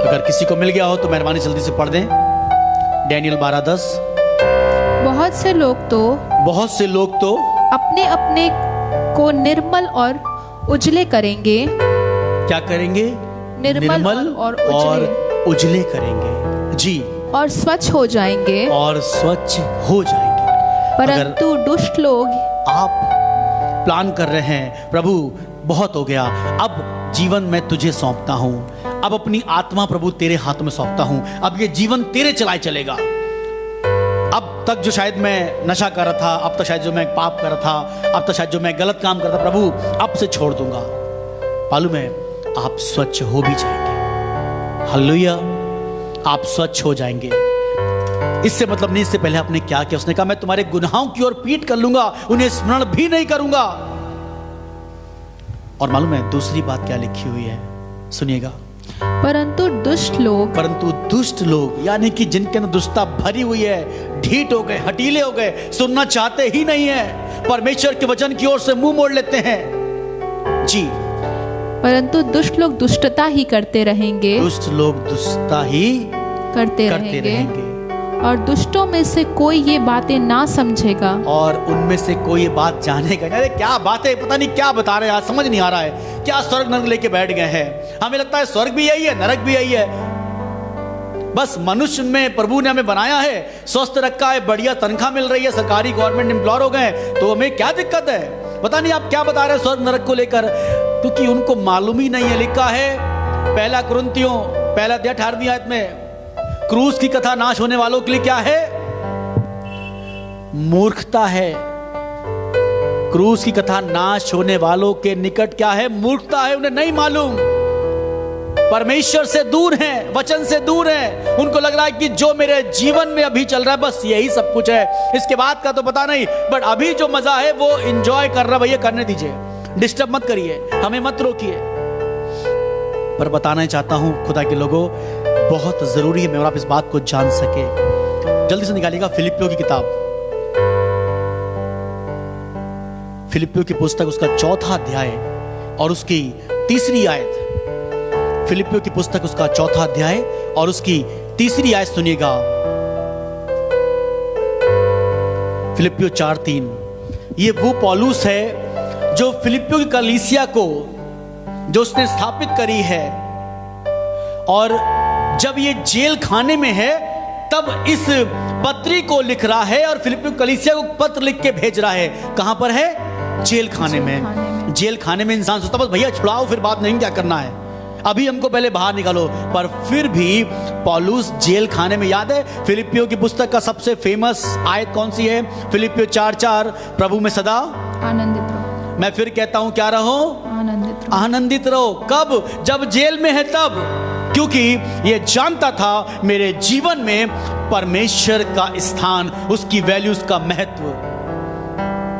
अगर किसी को मिल गया हो तो मेहरबानी जल्दी से पढ़ दें। डैनियल 12:10। बहुत से लोग तो अपने अपने को निर्मल और उजले करेंगे। क्या करेंगे? निर्मल और उजले करेंगे जी, और स्वच्छ हो जाएंगे। और स्वच्छ हो जाएंगे। परंतु दुष्ट लोग, आप प्लान कर रहे हैं प्रभु बहुत हो गया, अब जीवन मैं तुझे सौंपता हूं, अब अपनी आत्मा प्रभु तेरे हाथों में सौंपता हूं, अब ये जीवन तेरे चलाए चलेगा। अब तक जो शायद मैं नशा कर रहा था, अब तक शायद जो मैं पाप कर रहा था, अब तक शायद जो मैं गलत काम करता, प्रभु अब से छोड़ दूंगा। मालूम है आप स्वच्छ हो भी जाएंगे। हालेलुया, आप स्वच्छ हो जाएंगे। इससे मतलब नहीं, इससे पहले आपने क्या किया? उसने कहा मैं तुम्हारे गुनाहों की ओर पीठ कर लूंगा, उन्हें स्मरण भी नहीं करूंगा। और मालूम है दूसरी बात क्या लिखी हुई है? सुनिएगा। परंतु दुष्ट लोग, यानी कि जिनके अंदर दुष्टता भरी हुई है, ढीठ हो गए, हटीले हो गए, सुनना चाहते ही नहीं है, परमेश्वर के वचन की ओर से मुंह मोड़ लेते हैं जी, परंतु दुष्ट लोग दुष्टता ही करते रहेंगे, दुष्ट लोग दुष्टता ही करते करते रहेंगे, रहेंगे, और दुष्टों में से कोई ये बातें ना समझेगा। और उनमें से कोई ये बात जानेगा। अरे क्या बात है, पता नहीं क्या बता रहे हैं, आज समझ नहीं आ रहा है। क्या स्वर्ग नरक लेके बैठ गए हैं। हमें लगता है स्वर्ग भी यही है, नरक भी यही है। बस मनुष्य में प्रभु ने हमें बनाया है, स्वस्थ रखा है, बढ़िया तनख्वाह मिल रही है, सरकारी गवर्नमेंट एम्प्लॉयर हो गए, तो हमें क्या दिक्कत है। पता नहीं आप क्या बता रहे हैं स्वर्ग नरक को लेकर, क्योंकि उनको मालूम ही नहीं है। लिखा है पहला कुरिन्थियों पहला अध्याय 18वीं आयत में, क्रूस की कथा नाश होने वालों के लिए क्या है? मूर्खता है। क्रूस की कथा नाश होने वालों के निकट क्या है? मूर्खता है। उन्हें नहीं मालूम, परमेश्वर से दूर हैं, वचन से दूर हैं। उनको लग रहा है कि जो मेरे जीवन में अभी चल रहा है बस यही सब कुछ है, इसके बाद का तो पता नहीं, बट अभी जो मजा है वो एंजॉय कर रहा है, भैया करने दीजिए, डिस्टर्ब मत करिए, हमें मत रोकिए। पर बताना चाहता हूं खुदा के लोगों, बहुत जरूरी है मैं और आप इस बात को जान सके। जल्दी से निकालिएगा फिलिपियों की किताब, फिलिपियों की पुस्तक, उसका 4था अध्याय और उसकी 3री आयत। फिलिपियों की पुस्तक उसका 4था अध्याय और उसकी 3री आयत सुनिएगा। फिलिपियों 4:3। ये वो पौलुस है जो फिलिपियों की कलीसिया को जो उसने स्थापित करी है, और जब ये जेल खाने में है तब इस पत्री को लिख रहा है और फिलिपियों कलीसिया को पत्र लिख के भेज रहा है। कहां पर है? जेल खाने में। जेल खाने में इंसान सोचता बस भैया छुड़ाओ, फिर बात नहीं, क्या करना है, अभी हमको पहले बाहर निकालो। पर फिर भी पौलुस जेल खाने में, याद है फिलिपियों की पुस्तक का सबसे फेमस आयत कौन सी है? फिलिपियों 4:4, प्रभु में सदा आनंदित रहो। मैं फिर कहता हूं क्या रहो? आनंदित रहो। आनंदित रहो। कब? जब जेल में है तब, क्योंकि ये जानता था मेरे जीवन में परमेश्वर का स्थान, उसकी वैल्यूज का महत्व।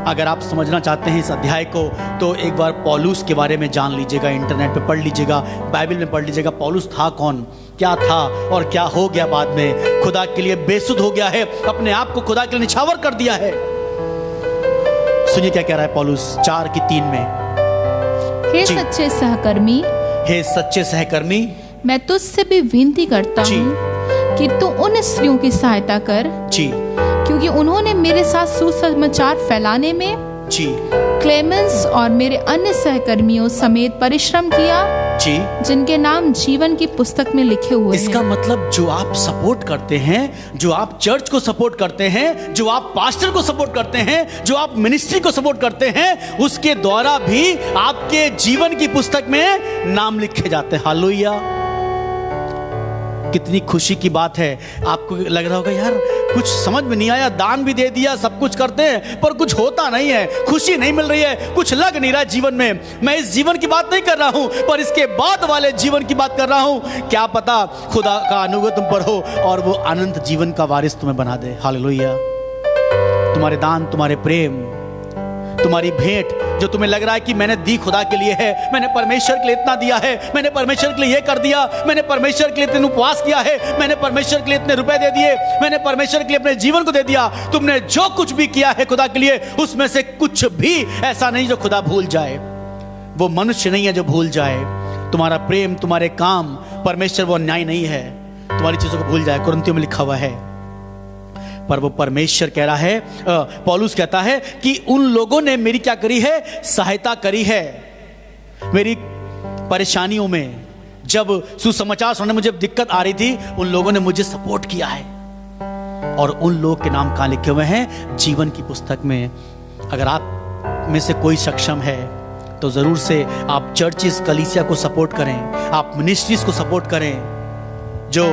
अगर आप समझना चाहते हैं इस अध्याय को तो एक बार पौलुस के बारे में जान लीजिएगा, इंटरनेट पे पढ़ लीजिएगा, बाइबल में पढ़ लीजिएगा। पौलुस था कौन, क्या था और क्या हो गया बाद में। खुदा के लिए बेसुध हो गया है, अपने आप को खुदा के लिए निछावर कर दिया है। सुनिए क्या कह रहा है पौलुस 4:3 में। हे जी। सच्चे सहकर्मी, हे सच्चे सहकर्मी, मैं तुझसे भी विनती करता जी। हूँ कि तू उन स्त्रियों की सहायता कर, जी क्योंकि उन्होंने मेरे साथ सुसमाचार फैलाने में जी क्लेमेंस और मेरे अन्य सहकर्मियों समेत परिश्रम किया, जी। जिनके नाम जीवन की पुस्तक में लिखे हुए इसका हैं। मतलब जो आप सपोर्ट करते हैं, जो आप चर्च को सपोर्ट करते हैं, जो आप पास्टर को सपोर्ट करते हैं, जो आप मिनिस्ट्री को सपोर्ट करते हैं, उसके द्वारा भी आपके जीवन की पुस्तक में नाम लिखे जाते हैं। हालेलुया। कितनी खुशी की बात है। आपको लग रहा होगा यार कुछ समझ में नहीं आया, दान भी दे दिया, सब कुछ करते हैं पर कुछ होता नहीं है, खुशी नहीं मिल रही है, कुछ लग नहीं रहा जीवन में। मैं इस जीवन की बात नहीं कर रहा हूं, पर इसके बाद वाले जीवन की बात कर रहा हूं। क्या पता खुदा का अनुग्रह तुम पर हो और वो अनंत जीवन का वारिस तुम्हें बना दे। हालेलुया। तुम्हारे दान, तुम्हारे प्रेम, तुम्हारी भेंट जो तुम्हें लग रहा है कि मैंने दी खुदा के लिए है, मैंने परमेश्वर के लिए इतना दिया है, मैंने परमेश्वर के लिए ये कर दिया, मैंने परमेश्वर के लिए इतने उपवास किया है, मैंने परमेश्वर के लिए इतने रुपए दे दिए, मैंने परमेश्वर के लिए अपने जीवन को दे दिया। तुमने जो कुछ भी किया है खुदा के लिए, उसमें से कुछ भी ऐसा नहीं जो खुदा भूल जाए। वो मनुष्य नहीं है जो भूल जाए। तुम्हारा प्रेम, तुम्हारे काम, परमेश्वर वो अन्याय नहीं है तुम्हारी चीजों को भूल जाए। कुरिन्थियों में लिखा हुआ है। पर वो परमेश्वर कह रहा है, पौलुस कहता है कि उन लोगों ने मेरी क्या करी है? सहायता करी है। मेरी परेशानियों में, जब सुसमाचार सुनने मुझे दिक्कत आ रही थी, उन लोगों ने मुझे सपोर्ट किया है। और उन लोगों के नाम कहां लिखे हुए हैं? जीवन की पुस्तक में। अगर आप में से कोई सक्षम है तो जरूर से आप चर्चिस, कलीसिया को सपोर्ट करें, आप मिनिस्ट्रीज को सपोर्ट करें। जो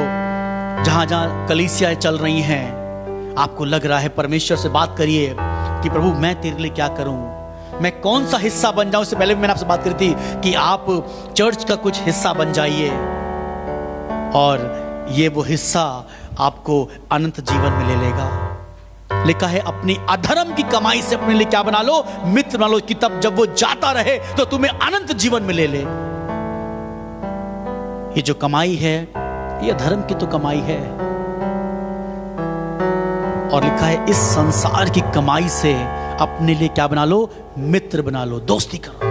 जहां जहां कलीसिया चल रही हैं, आपको लग रहा है, परमेश्वर से बात करिए कि प्रभु मैं तेरे लिए क्या करूं, मैं कौन सा हिस्सा बन जाऊं। इससे पहले मैंने आपसे बात करी थी कि आप चर्च का कुछ हिस्सा बन जाइए और ये वो हिस्सा आपको अनंत जीवन में ले लेगा। लिखा है अपनी अधर्म की कमाई से अपने लिए क्या बना लो? मित्र बना लो, कि तब जब वो जाता रहे तो तुम्हें अनंत जीवन में ले ले। ये जो कमाई है, ये धर्म की तो कमाई है। और लिखा है इस संसार की कमाई से अपने लिए क्या बना लो? मित्र बना लो, दोस्ती करो।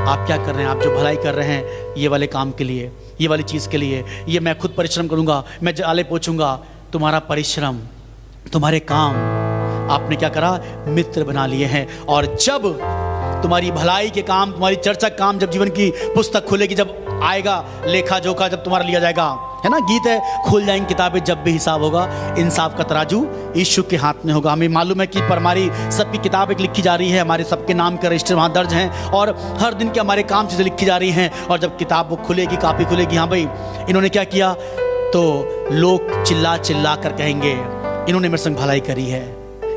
आप क्या कर रहे हैं? आप जो भलाई कर रहे हैं ये वाले काम के लिए, ये वाली चीज़ के लिए, ये मैं खुद परिश्रम करूँगा, मैं जाले पोछूंगा। तुम्हारा परिश्रम, तुम्हारे काम आपने क्या करा? मित्र बना लिए हैं। और जब तुम्हारी भलाई के काम, तुम्हारी चर्चा काम, जब जीवन की पुस्तक खुलेगी, जब आएगा लेखा जोखा, जब तुम्हारा लिया जाएगा, है ना, गीत है, खुल जाएंगी किताबें, जब भी हिसाब होगा, इंसाफ का तराजू यीशु के हाथ में होगा। हमें मालूम है कि पर हमारी सबकी किताब एक लिखी जा रही है, हमारे सबके नाम के रजिस्टर वहाँ दर्ज हैं, और हर दिन के हमारे काम चीज़ें लिखी जा रही हैं। और जब किताब वो खुलेगी, कापी खुलेगी, हाँ भाई इन्होंने क्या किया, तो लोग चिल्ला चिल्ला कर कहेंगे इन्होंने मेरे संग भलाई करी है,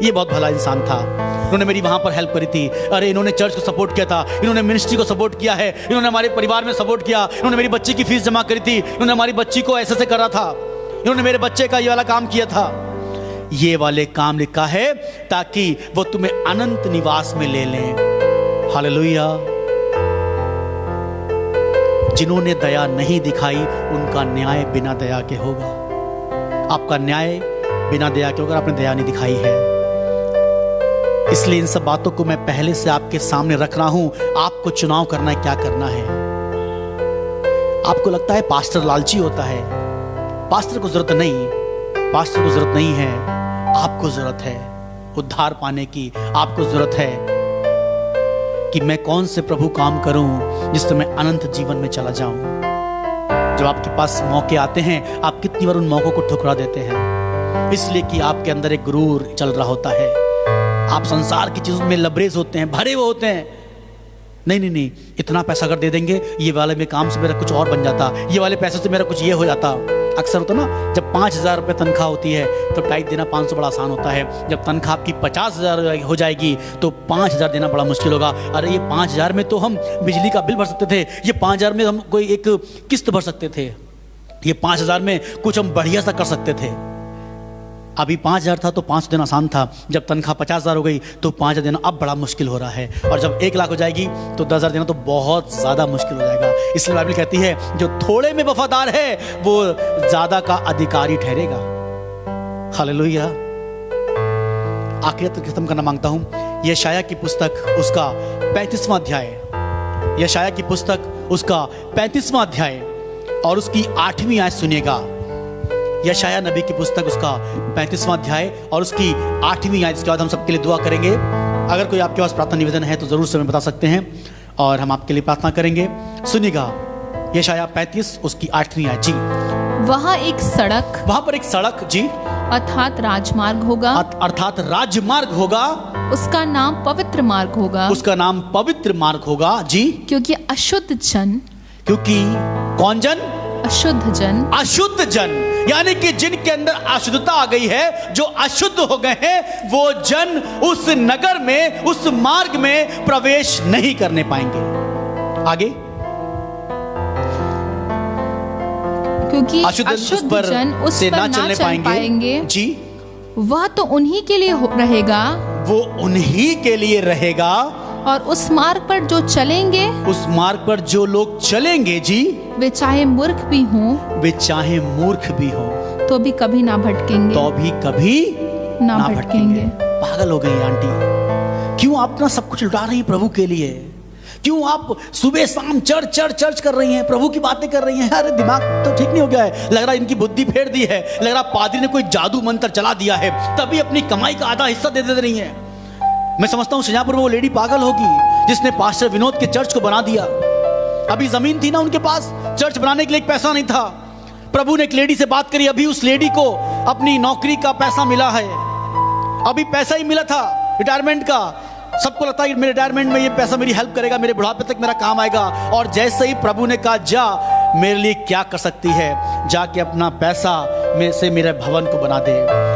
ये बहुत भला इंसान था, इन्होंने मेरी वहाँ पर हेल्प करी थी, अरे इन्होंने चर्च को सपोर्ट किया था, इन्होंने मिनिस्ट्री को सपोर्ट किया है, इन्होंने हमारे परिवार में सपोर्ट किया, इन्होंने मेरी बच्ची की फीस जमा करी थी, इन्होंने हमारी बच्ची को ऐसे कर रहा था, इन्होंने मेरे बच्चे का ये वाला काम किया था। ये वाले काम लिखा है ताकि वो तुम्हें अनंत निवास में ले लें। हालेलुया। जिन्होंने दया नहीं दिखाई उनका न्याय बिना दया के होगा। आपका न्याय बिना दया के होगा, आपने दया नहीं दिखाई है। इसलिए इन सब बातों को मैं पहले से आपके सामने रख रहा हूं। आपको चुनाव करना है, क्या करना है। आपको लगता है पास्टर लालची होता है, पास्टर को जरूरत नहीं, पास्टर को जरूरत नहीं है, आपको जरूरत है उद्धार पाने की। आपको जरूरत है कि मैं कौन से प्रभु काम करूं जिससे मैं अनंत जीवन में चला जाऊं। जब आपके पास मौके आते हैं, आप कितनी बार उन मौकों को ठुकरा देते हैं, इसलिए कि आपके अंदर एक गुरूर चल रहा होता है। आप संसार की चीजों में लबरेज होते हैं, भरे हुए होते हैं। नहीं नहीं नहीं, इतना पैसा अगर दे देंगे, ये वाले में काम से मेरा कुछ और बन जाता, ये वाले पैसे से मेरा कुछ ये हो जाता। अक्सर होता ना, जब 5,000 रुपये तनख्वाह होती है तो टाइट देना 500 बड़ा आसान होता है। जब तनख्वाह आपकी 50,000 हो जाएगी तो 5,000 देना बड़ा मुश्किल होगा। अरे ये 5,000 में तो हम बिजली का बिल भर सकते थे, ये 5,000 में हम कोई एक किस्त भर सकते थे, ये 5,000 में कुछ हम बढ़िया सा कर सकते थे। अभी 5,000 था तो 500 देना आसान था, जब तनख्वाह 50,000 हो गई तो 5,000 देना अब बड़ा मुश्किल हो रहा है, और जब 1 लाख हो जाएगी तो 10,000 देना तो बहुत ज़्यादा मुश्किल हो जाएगा। इसलिए बाइबल कहती है जो थोड़े में वफादार है वो ज़्यादा का अधिकारी ठहरेगा। हालेलुया। आखिर तक खत्म करना मांगता हूँ। यशायाह की पुस्तक उसका 35वां अध्याय, यशायाह की पुस्तक उसका 35वां अध्याय और उसकी 8वीं आयत सुनिएगा। यशायाह नबी की पुस्तक उसका 35वां अध्याय और उसकी 8वीं आयत। इसके बाद हम सबके लिए दुआ करेंगे। अगर कोई आपके पास प्रार्थना निवेदन है तो जरूर से हमें बता सकते हैं और हम आपके लिए प्रार्थना करेंगे। सुनिएगा यशायाह 35 उसकी 8वीं आयत जी। वहाँ एक सड़क, वहां पर एक सड़क जी, अर्थात राजमार्ग होगा, अर्थात राजमार्ग होगा, उसका नाम पवित्र मार्ग होगा, उसका नाम पवित्र मार्ग होगा जी। क्योंकि अशुद्ध जन, क्योंकि कौन जन? अशुद्ध जन, अशुद्ध जन, यानी कि जिनके अंदर अशुद्धता आ गई है, जो अशुद्ध हो गए हैं, वो जन उस नगर में, उस मार्ग में प्रवेश नहीं करने पाएंगे। आगे, क्योंकि अशुद्ध जन उस पर ना चल पाएंगे जी। वह तो उन्हीं के लिए रहेगा, वो उन्हीं के लिए रहेगा, और उस मार्ग पर जो चलेंगे, उस मार्ग पर जो लोग चलेंगे जी, वे चाहे मूर्ख भी हों, वे चाहे मूर्ख भी हो तो भी कभी ना भटकेंगे, तो भी कभी ना भटकेंगे। पागल हो गई आंटी, क्यों आप अपना सब कुछ लुटा रही हैं प्रभु के लिए? क्यों आप सुबह शाम चर्च कर रही हैं, प्रभु की बातें कर रही हैं? अरे दिमाग तो ठीक नहीं हो गया है, लग रहा है इनकी बुद्धि फेर दी है, लग रहा पादरी ने कोई जादू मंत्र चला दिया है, तभी अपनी कमाई का आधा हिस्सा दे रही है। मैं समझता हूँ शाहजहांपुर में वो लेडी पागल होगी जिसने पास्टर विनोद के चर्च को बना दिया। अभी जमीन थी ना उनके पास, चर्च बनाने के लिए एक पैसा नहीं था, प्रभु ने एक लेडी से बात करी, अभी उस लेडी को अपनी नौकरी का पैसा मिला है, अभी पैसा ही मिला था रिटायरमेंट का। सबको लगता है कि मेरे रिटायरमेंट में ये पैसा मेरी हेल्प करेगा, मेरे बुढ़ापे तक मेरा काम आएगा। और जैसे ही प्रभु ने कहा जा, मेरे लिए क्या कर सकती है, जाके अपना पैसा में से मेरे भवन को बना दे,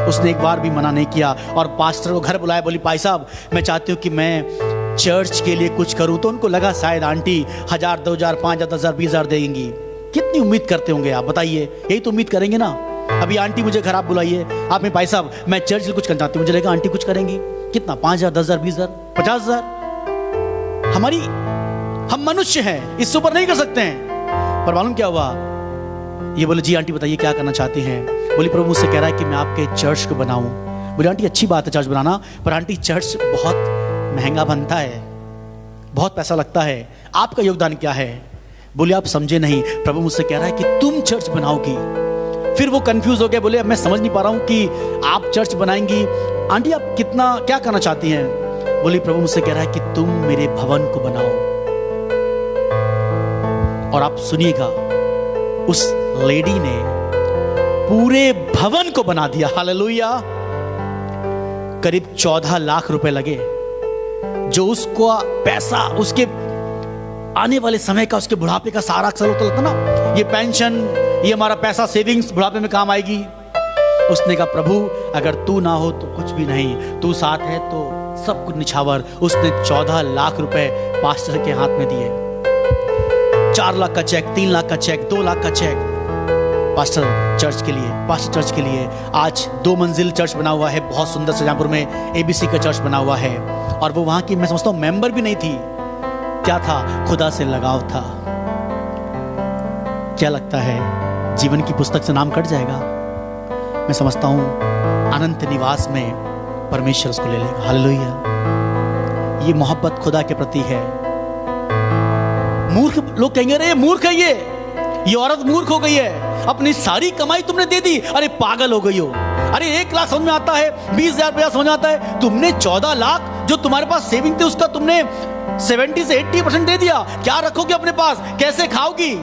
उसने एक बार भी मना नहीं किया। और पास्टर को घर बुलाया, बोली भाई साहब मैं चाहती हूँ कि मैं चर्च के लिए कुछ करूँ। तो उनको लगा शायद आंटी 1,000, 2,000, 5,000, 10,000, 20,000 देंगी। कितनी उम्मीद करते होंगे आप, बताइए? यही तो उम्मीद करेंगे ना। अभी आंटी मुझे घर आप बुलाइए, आप में भाई साहब मैं चर्च के लिए कुछ करना चाहती हूँ, मुझे लगा आंटी कुछ करेंगी। कितना? 5,000, 10,000, 20,000, 50,000। हम मनुष्य हैं, इससे ऊपर नहीं कर सकते हैं। पर मालूम क्या हुआ, ये बोले जी आंटी बताइए क्या करना चाहती हैं? बोली प्रभु मुझसे कह रहा है कि मैं आपके चर्च को बनाऊं। बोली आंटी अच्छी बात है चर्च बनाना, पर आंटी चर्च बहुत महंगा बनता है। बहुत पैसा लगता है, आपका योगदान क्या है? बोले आप समझे नहीं, प्रभु मुझसे कह रहा है कि तुम चर्च बनाओगी। फिर वो कंफ्यूज हो गया, बोले अब मैं समझ नहीं पा रहा हूं कि आप चर्च बनाएंगी, आंटी आप कितना क्या करना चाहती हैं? बोली प्रभु मुझसे कह रहा है कि तुम मेरे भवन को बनाओ। और आप सुनिएगा, उस लेडी ने पूरे भवन को बना दिया। हालेलुया। करीब 14 लाख रुपए लगे, जो उसको पैसा उसके आने वाले समय का, उसके बुढ़ापे का सारा अक्सर होता लगता ना, ये पेंशन, ये हमारा पैसा सेविंग्स बुढ़ापे में काम आएगी। उसने कहा प्रभु अगर तू ना हो तो कुछ भी नहीं, तू साथ है तो सब कुछ निछावर। उसने 14 लाख रुपए पास्टर के हाथ में दिए। 4 लाख का चेक, 3 लाख का चेक, 2 लाख का चेक पास्टर चर्च के लिए, पास्टर चर्च के लिए। आज 2 मंजिल चर्च बना हुआ है, बहुत सुंदर शाहजहांपुर में एबीसी का चर्च बना हुआ है। और वो वहां की मैं समझता हूं मेंबर भी नहीं थी। क्या था? खुदा से लगाव था। क्या लगता है जीवन की पुस्तक से नाम कट जाएगा? मैं समझता हूं अनंत निवास में परमेश्वर उसको ले लेगा। हालेलुया। ये मोहब्बत खुदा के प्रति है। मूर्ख लोग कहेंगे अरे मूर्ख है ये औरत मूर्ख हो गई है, अपनी सारी कमाई तुमने दे दी। अरे पागल हो गई हो। अरे 1 लाख समझ में आता है, 20,000 रुपया समझ में आता है, तुमने 14 लाख जो तुम्हारे पास सेविंग थे उसका तुमने 70 से 80% दे दिया। क्या रखोगे अपने पास? कैसे खाओगी?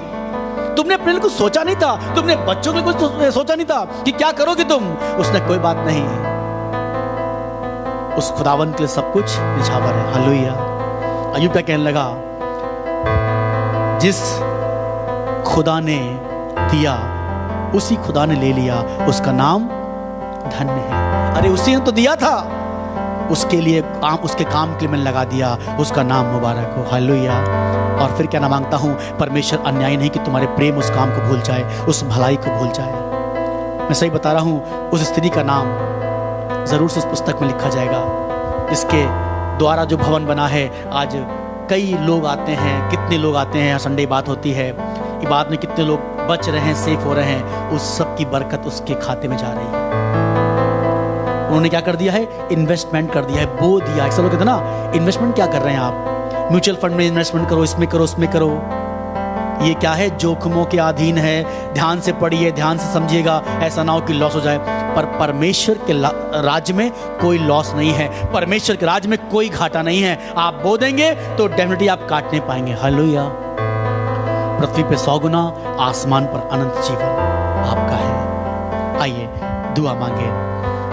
तुमने अपने लिए कुछ सोचा नहीं था, तुमने बच्चों के लिए कुछ सोचा नहीं था कि क्या करोगे तुम? उसने कोई बात नहीं, उस खुदावन के लिए सब कुछ निछावर है। हालेलुया। अय्यूब क्या कहने लगा? जिस खुदा ने दिया उसी खुदा ने ले लिया, उसका नाम धन्य है। अरे उसी ने तो दिया था, उसके लिए उसके काम के लिए मैंने लगा दिया, उसका नाम मुबारक हो। हालेलुया। और फिर क्या ना मांगता हूं, परमेश्वर अन्याय नहीं कि तुम्हारे प्रेम उस काम को भूल जाए, उस भलाई को भूल जाए। मैं सही बता रहा हूं, उस स्त्री का नाम जरूर से उस पुस्तक में लिखा जाएगा, जिसके द्वारा जो भवन बना है। आज कई लोग आते हैं, कितने लोग आते हैं, संडे बात होती है, इबादत में कितने लोग बच रहे हैं, सेफ हो रहे हैं, उस सब की बरकत उसके खाते में जा रही है। उन्होंने क्या कर दिया है? इन्वेस्टमेंट कर दिया है, बो दिया। अक्सर लोग कहते हैं ना, इन्वेस्टमेंट क्या कर रहे हैं आप? म्यूचुअल फंड में इन्वेस्टमेंट करो, इसमें करो, उसमें करो। ये क्या है? जोखिमों के अधीन है। ध्यान से पढ़िए, ध्यान से समझिएगा, ऐसा ना हो कि लॉस हो जाए। पर परमेश्वर के राज्य में कोई लॉस नहीं है, परमेश्वर के राज्य में कोई घाटा नहीं है। आप बो देंगे तो डेफिनेटली आप काट नहीं पाएंगे। हालेलुया। पृथ्वी पे 100 गुना, आसमान पर अनंत जीवन आपका है। आइए दुआ मांगे।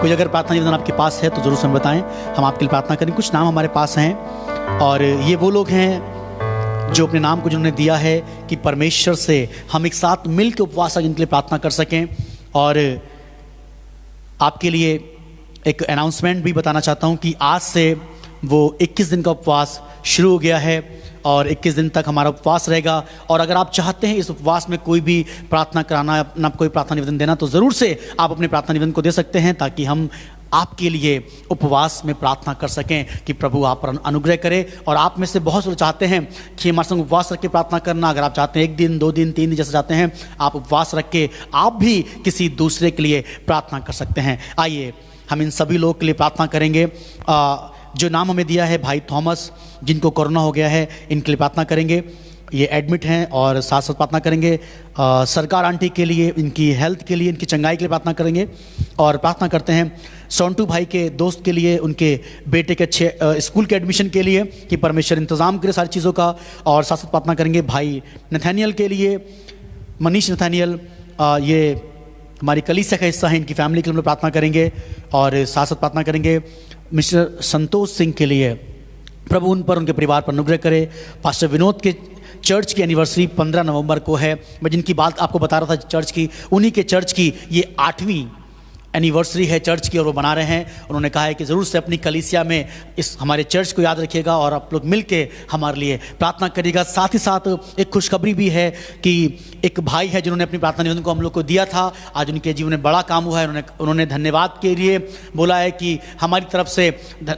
कोई अगर प्रार्थना निवेदन आपके पास है तो जरूर से बताएं, हम आपके लिए प्रार्थना करें। कुछ नाम हमारे पास हैं, और ये वो लोग हैं जो अपने नाम को जिन्होंने दिया है कि परमेश्वर से हम एक साथ मिल के उपवास इनके लिए प्रार्थना कर सकें। और आपके लिए एक अनाउंसमेंट भी बताना चाहता हूं कि आज से वो 21 दिन का उपवास शुरू हो गया है, और 21 दिन तक हमारा उपवास रहेगा। और अगर आप चाहते हैं इस उपवास में कोई भी प्रार्थना कराना, अपना कोई प्रार्थना निवेदन देना, तो ज़रूर से आप अपने प्रार्थना निवेदन को दे सकते हैं, ताकि हम आपके लिए उपवास में प्रार्थना कर सकें कि प्रभु आप पर अनुग्रह करे। और आप में से बहुत से लोग चाहते हैं कि हमारे संग उपवास रख के प्रार्थना करना। अगर आप चाहते हैं 1 दिन, 2 दिन, 3 दिन जैसे चाहते हैं, आप उपवास रख के आप भी किसी दूसरे के लिए प्रार्थना कर सकते हैं। आइए हम इन सभी लोगों के लिए प्रार्थना करेंगे। जो नाम हमें दिया है भाई थॉमस, जिनको कोरोना हो गया है, इनके लिए प्रार्थना करेंगे। ये एडमिट हैं, और साथ साथ प्रार्थना करेंगे सरकार आंटी के लिए, इनकी हेल्थ के लिए, इनकी चंगाई के लिए प्रार्थना करेंगे। और प्रार्थना करते हैं सोंटू भाई के दोस्त के लिए, उनके बेटे के अच्छे स्कूल के एडमिशन के लिए कि परमेश्वर इंतज़ाम करे सारी चीज़ों का। और साथ साथ प्रार्थना करेंगे भाई नथानियल के लिए, मनीष नथानियल, ये हमारी कलीसिया का हिस्सा है, इनकी फैमिली के लिए हम लोग प्रार्थना करेंगे। और साथ साथ प्रार्थना करेंगे मिस्टर संतोष सिंह के लिए, प्रभु उन पर, उनके परिवार पर अनुग्रह करे। पास्टर विनोद के चर्च की एनिवर्सरी 15 नवंबर को है। मैं जिनकी बात आपको बता रहा था चर्च की, उन्हीं के चर्च की ये 8वीं एनिवर्सरी है चर्च की, और वो बना रहे हैं। उन्होंने कहा है कि ज़रूर से अपनी कलीसिया में इस हमारे चर्च को याद रखिएगा, और आप लोग मिल के हमारे लिए प्रार्थना करिएगा। साथ ही साथ एक खुशखबरी भी है कि एक भाई है जिन्होंने अपनी प्रार्थना निवेदन को हम लोग को दिया था, आज उनके जीवन में बड़ा काम हुआ है। उन्होंने धन्यवाद के लिए बोला है कि हमारी तरफ से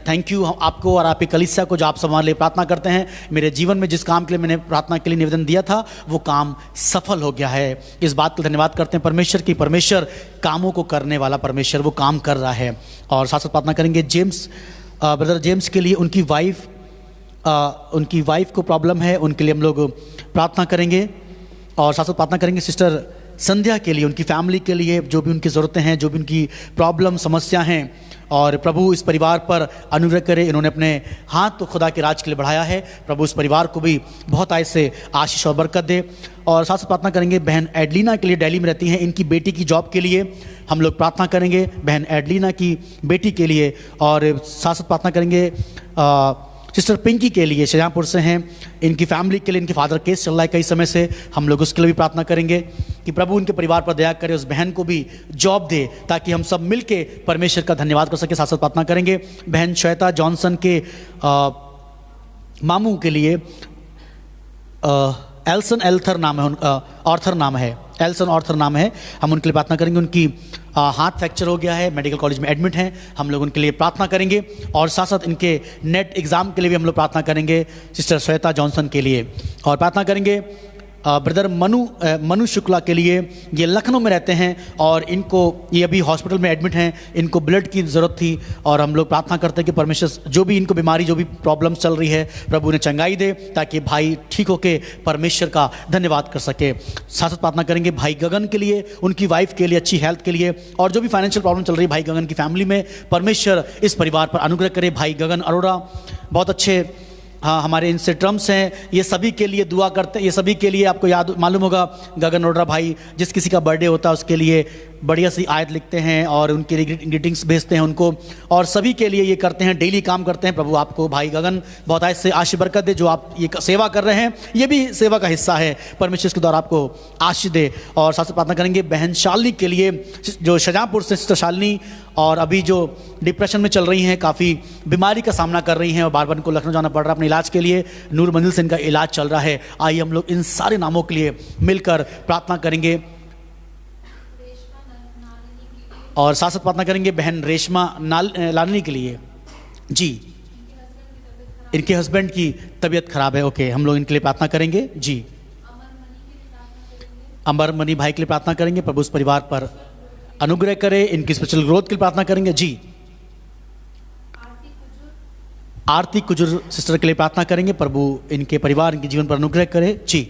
थैंक यू आपको और आपकी कलीसिया को, जो आप सब हमारे लिए प्रार्थना करते हैं। मेरे जीवन में जिस काम के लिए मैंने प्रार्थना के लिए निवेदन दिया था, वो काम सफल हो गया है। इस बात का धन्यवाद करते हैं परमेश्वर की, परमेश्वर कामों को करने वाला परमेश्वर, वो काम कर रहा है। और साथ साथ प्रार्थना करेंगे जेम्स, ब्रदर जेम्स के लिए, उनकी वाइफ उनकी वाइफ को प्रॉब्लम है, उनके लिए हम लोग प्रार्थना करेंगे। और साथ साथ प्रार्थना करेंगे सिस्टर संध्या के लिए, उनकी फैमिली के लिए, जो भी उनकी ज़रूरतें हैं, जो भी उनकी प्रॉब्लम समस्या हैं। और प्रभु इस परिवार पर अनुग्रह करे। इन्होंने अपने हाथ तो खुदा के राज के लिए बढ़ाया है। प्रभु इस परिवार को भी बहुत आय से आशीष और बरकत दे। और साथ साथ प्रार्थना करेंगे बहन एडलीना के लिए, दिल्ली में रहती हैं, इनकी बेटी की जॉब के लिए हम लोग प्रार्थना करेंगे, बहन एडलीना की बेटी के लिए। और साथ साथ प्रार्थना करेंगे सिस्टर पिंकी के लिए, शाहजहाँपुर से हैं, इनकी फैमिली के लिए। इनके फादर केस चल रहा है कई समय से, हम लोग उसके लिए भी प्रार्थना करेंगे कि प्रभु उनके परिवार पर दया करे, उस बहन को भी जॉब दे, ताकि हम सब मिलके परमेश्वर का धन्यवाद कर सके। साथ साथ प्रार्थना करेंगे बहन श्वेता जॉनसन के मामू के लिए, एल्सन एल्थर नाम है, ऑर्थर नाम है, एल्सन ऑर्थर नाम है। हम उनके लिए प्रार्थना करेंगे। उनकी हाथ फ्रैक्चर हो गया है, मेडिकल कॉलेज में एडमिट हैं, हम लोग उनके लिए प्रार्थना करेंगे। और साथ साथ इनके नेट एग्ज़ाम के लिए भी हम लोग प्रार्थना करेंगे, सिस्टर श्वेता जॉनसन के लिए। और प्रार्थना करेंगे ब्रदर मनु शुक्ला के लिए, ये लखनऊ में रहते हैं और इनको, ये अभी हॉस्पिटल में एडमिट हैं, इनको ब्लड की ज़रूरत थी। और हम लोग प्रार्थना करते हैं कि परमेश्वर जो भी इनको बीमारी, जो भी प्रॉब्लम्स चल रही है, प्रभु उन्हें चंगाई दे, ताकि भाई ठीक होके परमेश्वर का धन्यवाद कर सके। साथ साथ प्रार्थना करेंगे भाई गगन के लिए, उनकी वाइफ के लिए, अच्छी हेल्थ के लिए। और जो भी फाइनेंशियल प्रॉब्लम चल रही है भाई गगन की फैमिली में, परमेश्वर इस परिवार पर अनुग्रह करे। भाई गगन अरोड़ा बहुत अच्छे, हाँ, हमारे इनसे टर्म्स हैं, ये सभी के लिए दुआ करते हैं। ये सभी के लिए आपको याद मालूम होगा, गगन अरोड़ा भाई जिस किसी का बर्थडे होता है उसके लिए बढ़िया सी आयत लिखते हैं और उनके ग्रीटिंग्स भेजते हैं उनको, और सभी के लिए ये करते हैं, डेली काम करते हैं। प्रभु आपको भाई गगन बहुत आयत से आशीष बरकत दे। जो आप ये सेवा कर रहे हैं, ये भी सेवा का हिस्सा है, परमेश्वर के द्वारा आपको आशीष दे। और साथ साथ प्रार्थना करेंगे बहन शालिनी के लिए, जो शाहजहाँपुर से सिस्टर शालिनी, और अभी जो डिप्रेशन में चल रही हैं, काफ़ी बीमारी का सामना कर रही हैं और बार बार इनको लखनऊ जाना पड़ रहा है अपने इलाज के लिए। नूर मंजिल से इनका इलाज चल रहा है। आइए हम लोग इन सारे नामों के लिए मिलकर प्रार्थना करेंगे। और साथ साथ प्रार्थना करेंगे बहन रेशमा लालनी के लिए। जी, इनके हस्बैंड की तबीयत खराब है, ओके, हम लोग इनके लिए प्रार्थना करेंगे। जी, अमर मनी भाई के लिए प्रार्थना करेंगे, प्रभु उस परिवार पर अनुग्रह करे, इनकी स्पिरिचुअल ग्रोथ के लिए प्रार्थना करेंगे। जी, आरती कुजुर सिस्टर के लिए प्रार्थना करेंगे, प्रभु इनके परिवार, इनके जीवन पर अनुग्रह करे। जी,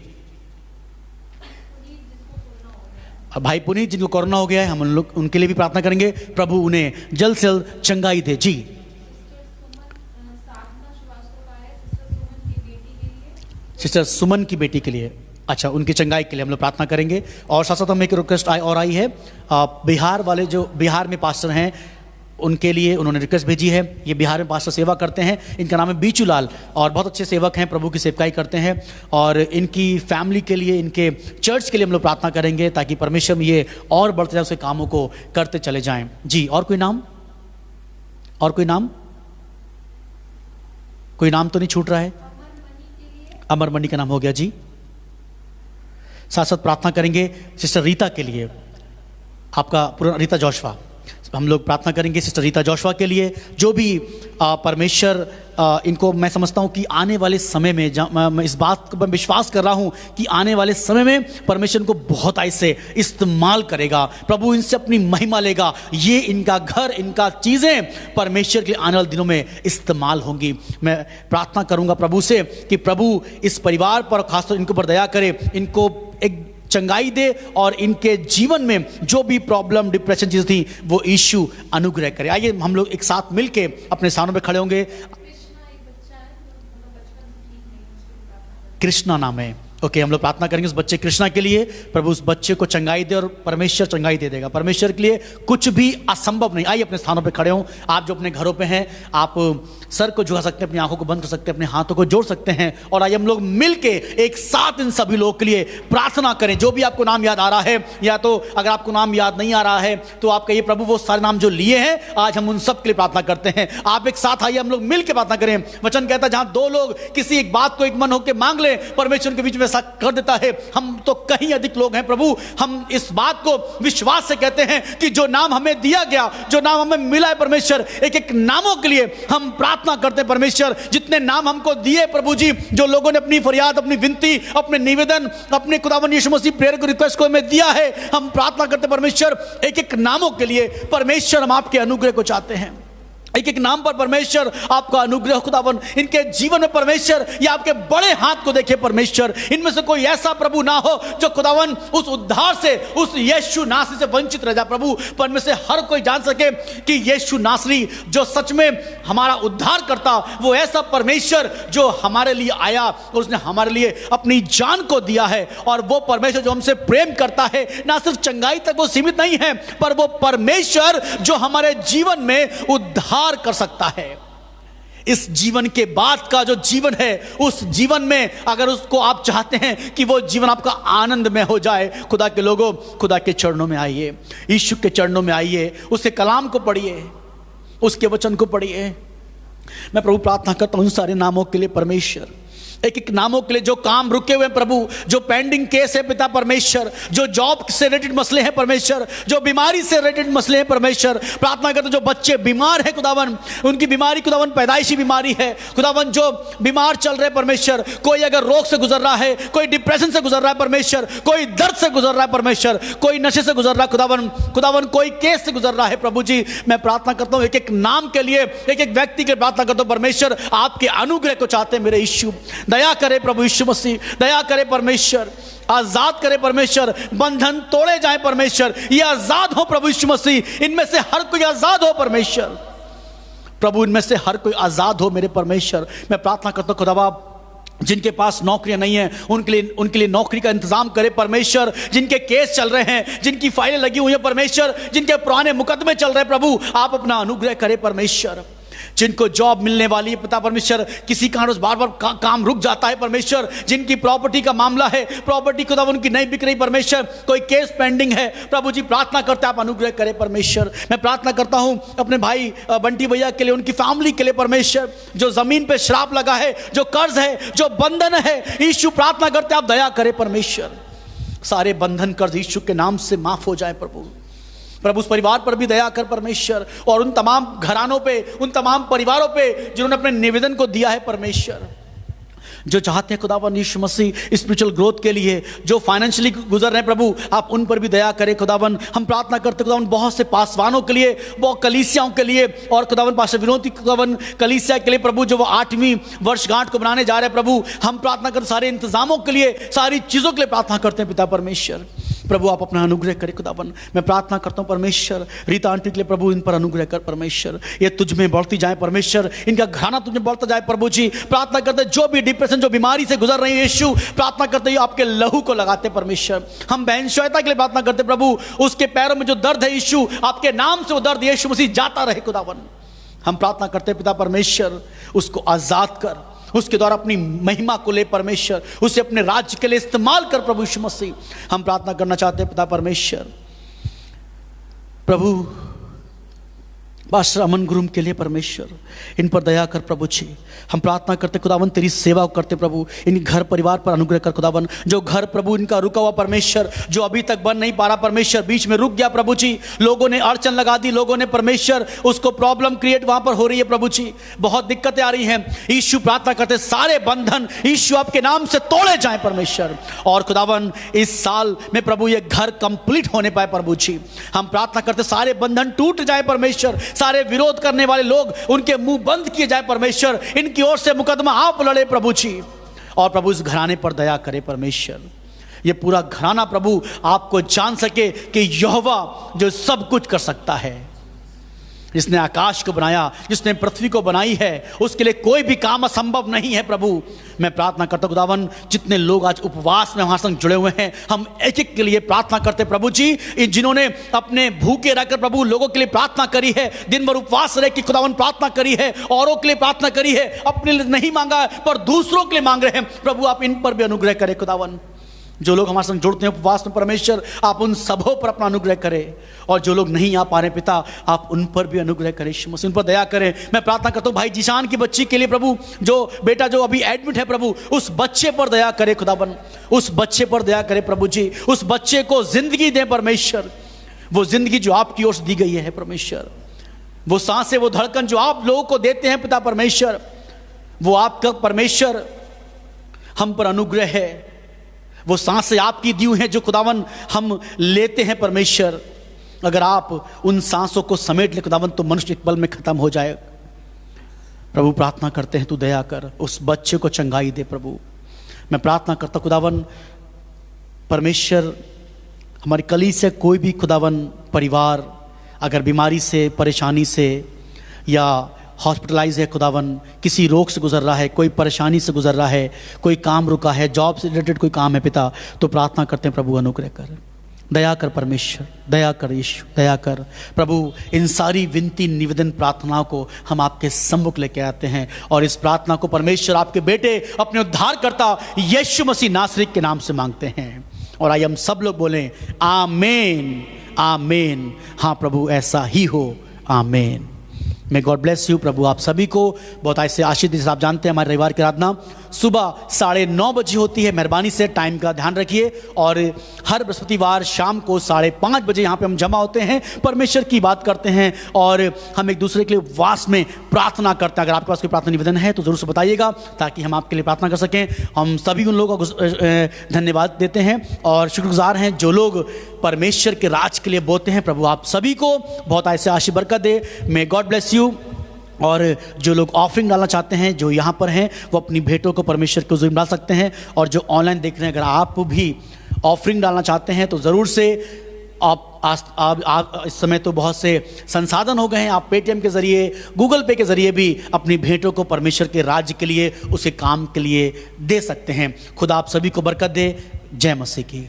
भाई पुनीत जिनको कोरोना हो गया है, हम उन लोग उनके लिए भी प्रार्थना करेंगे, प्रभु उन्हें जल्द से जल्द चंगाई दे। जी, सिस्टर सुमन की बेटी के लिए, अच्छा, उनकी चंगाई के लिए हम लोग प्रार्थना करेंगे। और साथ साथ हमें एक रिक्वेस्ट आई है, बिहार वाले जो बिहार में पास्टर हैं उनके लिए उन्होंने रिक्वेस्ट भेजी है। ये बिहार में पास्टर सेवा करते हैं, इनका नाम है बीचू लाल, और बहुत अच्छे सेवक हैं, प्रभु की सेवकाई करते हैं। और इनकी फैमिली के लिए, इनके चर्च के लिए हम लोग प्रार्थना करेंगे, ताकि परमेश्वर में ये और बढ़ते जाए, उसके कामों को करते चले जाएं। जी, और कोई नाम, और कोई नाम, कोई नाम तो नहीं छूट रहा है? अमर मनी का नाम हो गया। जी, साथ साथ प्रार्थना करेंगे सिस्टर रीता के लिए, आपका पूरा रीता जोशवा, हम लोग प्रार्थना करेंगे सिस्टर रीता जोशवा के लिए, जो भी परमेश्वर इनको, मैं समझता हूँ कि आने वाले समय में, मैं इस बात पर विश्वास कर रहा हूँ कि आने वाले समय में परमेश्वर इनको बहुत ऐसे इस्तेमाल करेगा, प्रभु इनसे अपनी महिमा लेगा। ये इनका घर, इनका चीज़ें परमेश्वर के आने वाले दिनों में इस्तेमाल होंगी। मैं प्रार्थना करूँगा प्रभु से कि प्रभु इस परिवार पर खासतौर इनके ऊपर दया करे, इनको एक चंगाई दे, और इनके जीवन में जो भी प्रॉब्लम, डिप्रेशन चीज़ थी, वो यीशु अनुग्रह करे। आइए हम लोग एक साथ मिलके अपने स्थानों पे खड़े होंगे। कृष्णा नाम है, ओके, हम लोग प्रार्थना करेंगे उस बच्चे कृष्णा के लिए, प्रभु उस बच्चे को चंगाई दे, और परमेश्वर चंगाई दे देगा। परमेश्वर के लिए कुछ भी असंभव नहीं। आइए अपने स्थानों पे खड़े हों। आप जो अपने घरों पे हैं, आप सर को झुका सकते हैं, अपनी आंखों को बंद कर सकते हैं, अपने हाथों को जोड़ सकते हैं, और आइए हम लोग मिलके एक साथ इन सभी लोगों के लिए प्रार्थना करें। जो भी आपको नाम याद आ रहा है, या तो अगर आपको नाम याद नहीं आ रहा है तो आप कहिए प्रभु वो सारे नाम जो लिए हैं, आज हम उन सब के लिए प्रार्थना करते हैं। आप एक साथ आइए, हम लोग मिलकर प्रार्थना करें। वचन कहता है जहां दो लोग किसी एक बात को एक मन होकर मांग ले, परमेश्वर के बीच में ऐसा कर देता है। हम तो कहीं अधिक लोग हैं प्रभु, हम इस बात को विश्वास से कहते हैं कि जो नाम हमें दिया गया, जो नाम हमें मिला है परमेश्वर, एक एक नामों के लिए हम प्रार्थना करते हैं। परमेश्वर जितने नाम हमको दिए प्रभु जी, जो लोगों ने अपनी फरियाद, अपनी विनती, अपने निवेदन, अपने खुदावंद यीशु मसीह प्रेयर को, रिक्वेस्ट को हमें दिया है, हम प्रार्थना करते हैं परमेश्वर एक एक नामों के लिए। परमेश्वर हम आपके अनुग्रह को चाहते हैं, एक एक नाम पर परमेश्वर आपका अनुग्रह खुदावन, इनके जीवन में परमेश्वर ये आपके बड़े हाथ को देखे परमेश्वर। इनमें से कोई ऐसा प्रभु ना हो जो खुदावन उस उद्धार से, उस यीशु नासरी से वंचित रह जाए प्रभु। पर इनमें से हर कोई जान सके कि यीशु नासरी जो सच में हमारा उद्धार करता, वो ऐसा परमेश्वर जो हमारे लिए आया और उसने हमारे लिए अपनी जान को दिया है। और वो परमेश्वर जो हमसे प्रेम करता है, ना सिर्फ चंगाई तक वो सीमित नहीं है, पर वो परमेश्वर जो हमारे जीवन में उद्धार कर सकता है। इस जीवन के बाद का जो जीवन है, उस जीवन में अगर उसको आप चाहते हैं कि वो जीवन आपका आनंद में हो जाए, खुदा के लोगों, खुदा के चरणों में आइए, यीशु के चरणों में आइए, उसके कलाम को पढ़िए, उसके वचन को पढ़िए। मैं प्रभु प्रार्थना करता हूं उन सारे नामों के लिए परमेश्वर, एक एक नामों के लिए जो काम रुके हुए हैं प्रभु, जो पेंडिंग केस है पिता परमेश्वर, जो जॉब से रिलेटेड मसले हैं परमेश्वर, जो बीमारी से रिलेटेड मसले हैं परमेश्वर। प्रार्थना करते जो बच्चे बीमार हैं खुदावन, उनकी बीमारी खुदावन पैदाइशी बीमारी है खुदावन, जो बीमार चल रहे परमेश्वर, कोई अगर रोग से गुजर रहा है, कोई डिप्रेशन से गुजर रहा है परमेश्वर, कोई दर्द से गुजर रहा है परमेश्वर, कोई नशे से गुजर रहा है खुदावन, खुदावन कोई केस से गुजर रहा है प्रभु जी। मैं प्रार्थना करता हूँ एक एक नाम के लिए, एक एक व्यक्ति के लिए प्रार्थना करता हूँ परमेश्वर, आपके अनुग्रह को चाहते हैं मेरे यीशु। दया करे प्रभु यीशु मसीह, दया करे परमेश्वर, आजाद करे परमेश्वर, बंधन तोड़े जाए परमेश्वर, ये आजाद हो प्रभु यीशु मसीह, इनमें से हर कोई आजाद हो परमेश्वर प्रभु, इनमें से हर कोई आजाद हो मेरे परमेश्वर। मैं प्रार्थना करता हूं खुदावा, जिनके पास नौकरियां नहीं है उनके लिए नौकरी का इंतजाम करे परमेश्वर, जिनके केस चल रहे हैं, जिनकी फाइलें लगी हुई है परमेश्वर, जिनके पुराने मुकदमे चल रहे हैं प्रभु, आप अपना अनुग्रह करे परमेश्वर। जिनको जॉब मिलने वाली है पिता परमेश्वर, किसी कारण बार बार काम रुक जाता है परमेश्वर, जिनकी प्रॉपर्टी का मामला है, प्रॉपर्टी खुदा उनकी नहीं बिक रही परमेश्वर, कोई केस पेंडिंग है प्रभु जी, प्रार्थना करते आप अनुग्रह करें परमेश्वर। मैं प्रार्थना करता हूं अपने भाई बंटी भैया के लिए, उनकी फैमिली के लिए परमेश्वर, जो जमीन पे श्राप लगा है, जो कर्ज है, जो बंधन है, यीशु प्रार्थना करते आप दया करें परमेश्वर। सारे बंधन कर्ज यीशु के नाम से माफ हो जाए प्रभु। प्रभु उस परिवार पर भी दया कर परमेश्वर, और उन तमाम घरानों पे, उन तमाम परिवारों पे जिन्होंने अपने निवेदन को दिया है परमेश्वर, जो चाहते हैं खुदावन यीशु मसीह स्पिरिचुअल ग्रोथ के लिए, जो फाइनेंशियली गुजर रहे हैं प्रभु, आप उन पर भी दया करें खुदावन। हम प्रार्थना करते खुदावन बहुत से पासवानों के लिए, बहुत कलीसियाओं के लिए, और खुदावन पास्टर विनोदी खुदावन कलीसिया के लिए प्रभु, जो वो 8वीं वर्षगांठ को बनाने जा रहे हैं प्रभु, हम प्रार्थना करते सारे इंतजामों के लिए, सारी चीज़ों के लिए प्रार्थना करते हैं पिता परमेश्वर। प्रभु आप अपना अनुग्रह करें खुदावन। मैं प्रार्थना करता हूँ परमेश्वर रीता आंटी के लिए प्रभु, इन पर अनुग्रह कर परमेश्वर, ये तुझ में बढ़ती जाए परमेश्वर, इनका घराना तुझ में बढ़ता जाए प्रभु जी। प्रार्थना करते जो भी डिप्रेशन, जो बीमारी से गुजर रही है यीशु, प्रार्थना करते आपके लहू को लगाते परमेश्वर। हम बहन श्वेता के लिए प्रार्थना करते प्रभु, उसके पैरों में जो दर्द है यीशु, आपके नाम से वो दर्द यीशु मसीह जाता रहे खुदावन। हम प्रार्थना करते पिता परमेश्वर, उसको आजाद कर, उसके द्वारा अपनी महिमा को ले परमेश्वर, उसे अपने राज्य के लिए इस्तेमाल कर प्रभु यीशु मसीह। हम प्रार्थना करना चाहते हैं पिता परमेश्वर। प्रभु पास्टर अमन गुरुम के लिए परमेश्वर, इन पर दया कर प्रभु जी। हम प्रार्थना करते खुदावन, तेरी सेवा करते प्रभु, इन घर परिवार पर अनुग्रह कर खुदावन। जो घर प्रभु इनका रुका हुआ परमेश्वर, जो अभी तक बन नहीं पा रहा परमेश्वर, बीच में रुक गया प्रभु जी, लोगों ने अड़चन लगा दी, लोगों ने परमेश्वर उसको प्रॉब्लम क्रिएट वहां पर हो रही है प्रभु जी, बहुत दिक्कतें आ रही हैं यीशु। प्रार्थना करते सारे बंधन यीशु आपके नाम से तोड़े जाए परमेश्वर, और खुदावन इस साल में प्रभु ये घर कंप्लीट होने पाए प्रभु जी। हम प्रार्थना करते सारे बंधन टूट जाए परमेश्वर, सारे विरोध करने वाले लोग उनके मुंह बंद किए जाए परमेश्वर, इनकी ओर से मुकदमा आप लड़े प्रभु जी। और प्रभु इस घराने पर दया करे परमेश्वर, ये पूरा घराना प्रभु आपको जान सके कि यहोवा जो सब कुछ कर सकता है, जिसने आकाश को बनाया, जिसने पृथ्वी को बनाई है, उसके लिए कोई भी काम असंभव नहीं है प्रभु। मैं प्रार्थना करता हूं खुदावन, जितने लोग आज उपवास में हमारे संग जुड़े हुए हैं, हम एक एक के लिए प्रार्थना करते प्रभु जी, जिन्होंने अपने भूखे रहकर प्रभु लोगों के लिए प्रार्थना करी है, दिन भर उपवास रह के खुदावन प्रार्थना करी है, औरों के लिए प्रार्थना करी है, अपने लिए नहीं मांगा पर दूसरों के लिए मांग रहे हैं प्रभु, आप इन पर भी अनुग्रह करें खुदावन। जो लोग हमारे संग जुड़ते हैं उपवास में परमेश्वर, आप उन सबों पर अपना अनुग्रह करें, और जो लोग नहीं आ पा रहे पिता, आप उन पर भी अनुग्रह करें, उन पर दया करें। मैं प्रार्थना करता हूँ भाई जिशान की बच्ची के लिए प्रभु, जो बेटा जो अभी एडमिट है प्रभु, उस बच्चे पर दया करें खुदावन, उस बच्चे पर दया करें प्रभु जी। उस बच्चे को जिंदगी दें परमेश्वर, वो जिंदगी जो आपकी ओर से दी गई है परमेश्वर, वो सांसें, वो धड़कन जो आप लोगों को देते हैं पिता परमेश्वर, वो आपका परमेश्वर हम पर अनुग्रह है। वो सांसें आपकी दी हुई हैं जो खुदावन हम लेते हैं परमेश्वर, अगर आप उन सांसों को समेट ले खुदावन तो मनुष्य एक पल में खत्म हो जाए। प्रभु प्रार्थना करते हैं तू दया कर, उस बच्चे को चंगाई दे प्रभु। मैं प्रार्थना करता खुदावन परमेश्वर हमारी कली से कोई भी खुदावन परिवार अगर बीमारी से, परेशानी से या हॉस्पिटलाइज है खुदावन, किसी रोग से गुजर रहा है, कोई परेशानी से गुजर रहा है, कोई काम रुका है, जॉब से रिलेटेड कोई काम है पिता, तो प्रार्थना करते हैं प्रभु अनुग्रह कर, दया कर परमेश्वर, दया कर यीशु, दया कर प्रभु। इन सारी विनती निवेदन प्रार्थनाओं को हम आपके सम्मुख लेके आते हैं और इस प्रार्थना को परमेश्वर आपके बेटे अपने उद्धारकर्ता यीशु मसीह नासरी के नाम से मांगते हैं। और आइए हम सब लोग बोलें आमीन, आमीन। हाँ प्रभु ऐसा ही हो, आमीन। मैं गॉड ब्लेस यू। प्रभु आप सभी को बहुत ऐसे आशीष दे। आप जानते हैं हमारे रविवार की आराधना सुबह 9:30 बजे होती है। मेहरबानी से टाइम का ध्यान रखिए और हर बृहस्पतिवार शाम को 5:30 बजे यहाँ पे हम जमा होते हैं, परमेश्वर की बात करते हैं और हम एक दूसरे के लिए उपवास में प्रार्थना करते हैं। अगर आपके पास कोई प्रार्थना निवेदन है तो ज़रूर से बताइएगा ताकि हम आपके लिए प्रार्थना कर सकें। हम सभी उन लोगों को धन्यवाद देते हैं और शुक्रगुजार हैं जो लोग परमेश्वर के राज के लिए बोलते हैं। प्रभु आप सभी को बहुत ऐसे आशीष बरकत दे। May god bless you. और जो लोग ऑफरिंग डालना चाहते हैं, जो यहाँ पर हैं, वो अपनी भेंटों को परमेश्वर के हुजूर में डाल सकते हैं। और जो ऑनलाइन देख रहे हैं, अगर आप भी ऑफरिंग डालना चाहते हैं तो ज़रूर से आप इस समय तो बहुत से संसाधन हो गए हैं, आप पेटीएम के ज़रिए, गूगल पे के ज़रिए भी अपनी भेंटों को परमेश्वर के राज्य के लिए, उसे काम के लिए दे सकते हैं। खुदा आप सभी को बरकत दे। जय मसीह की।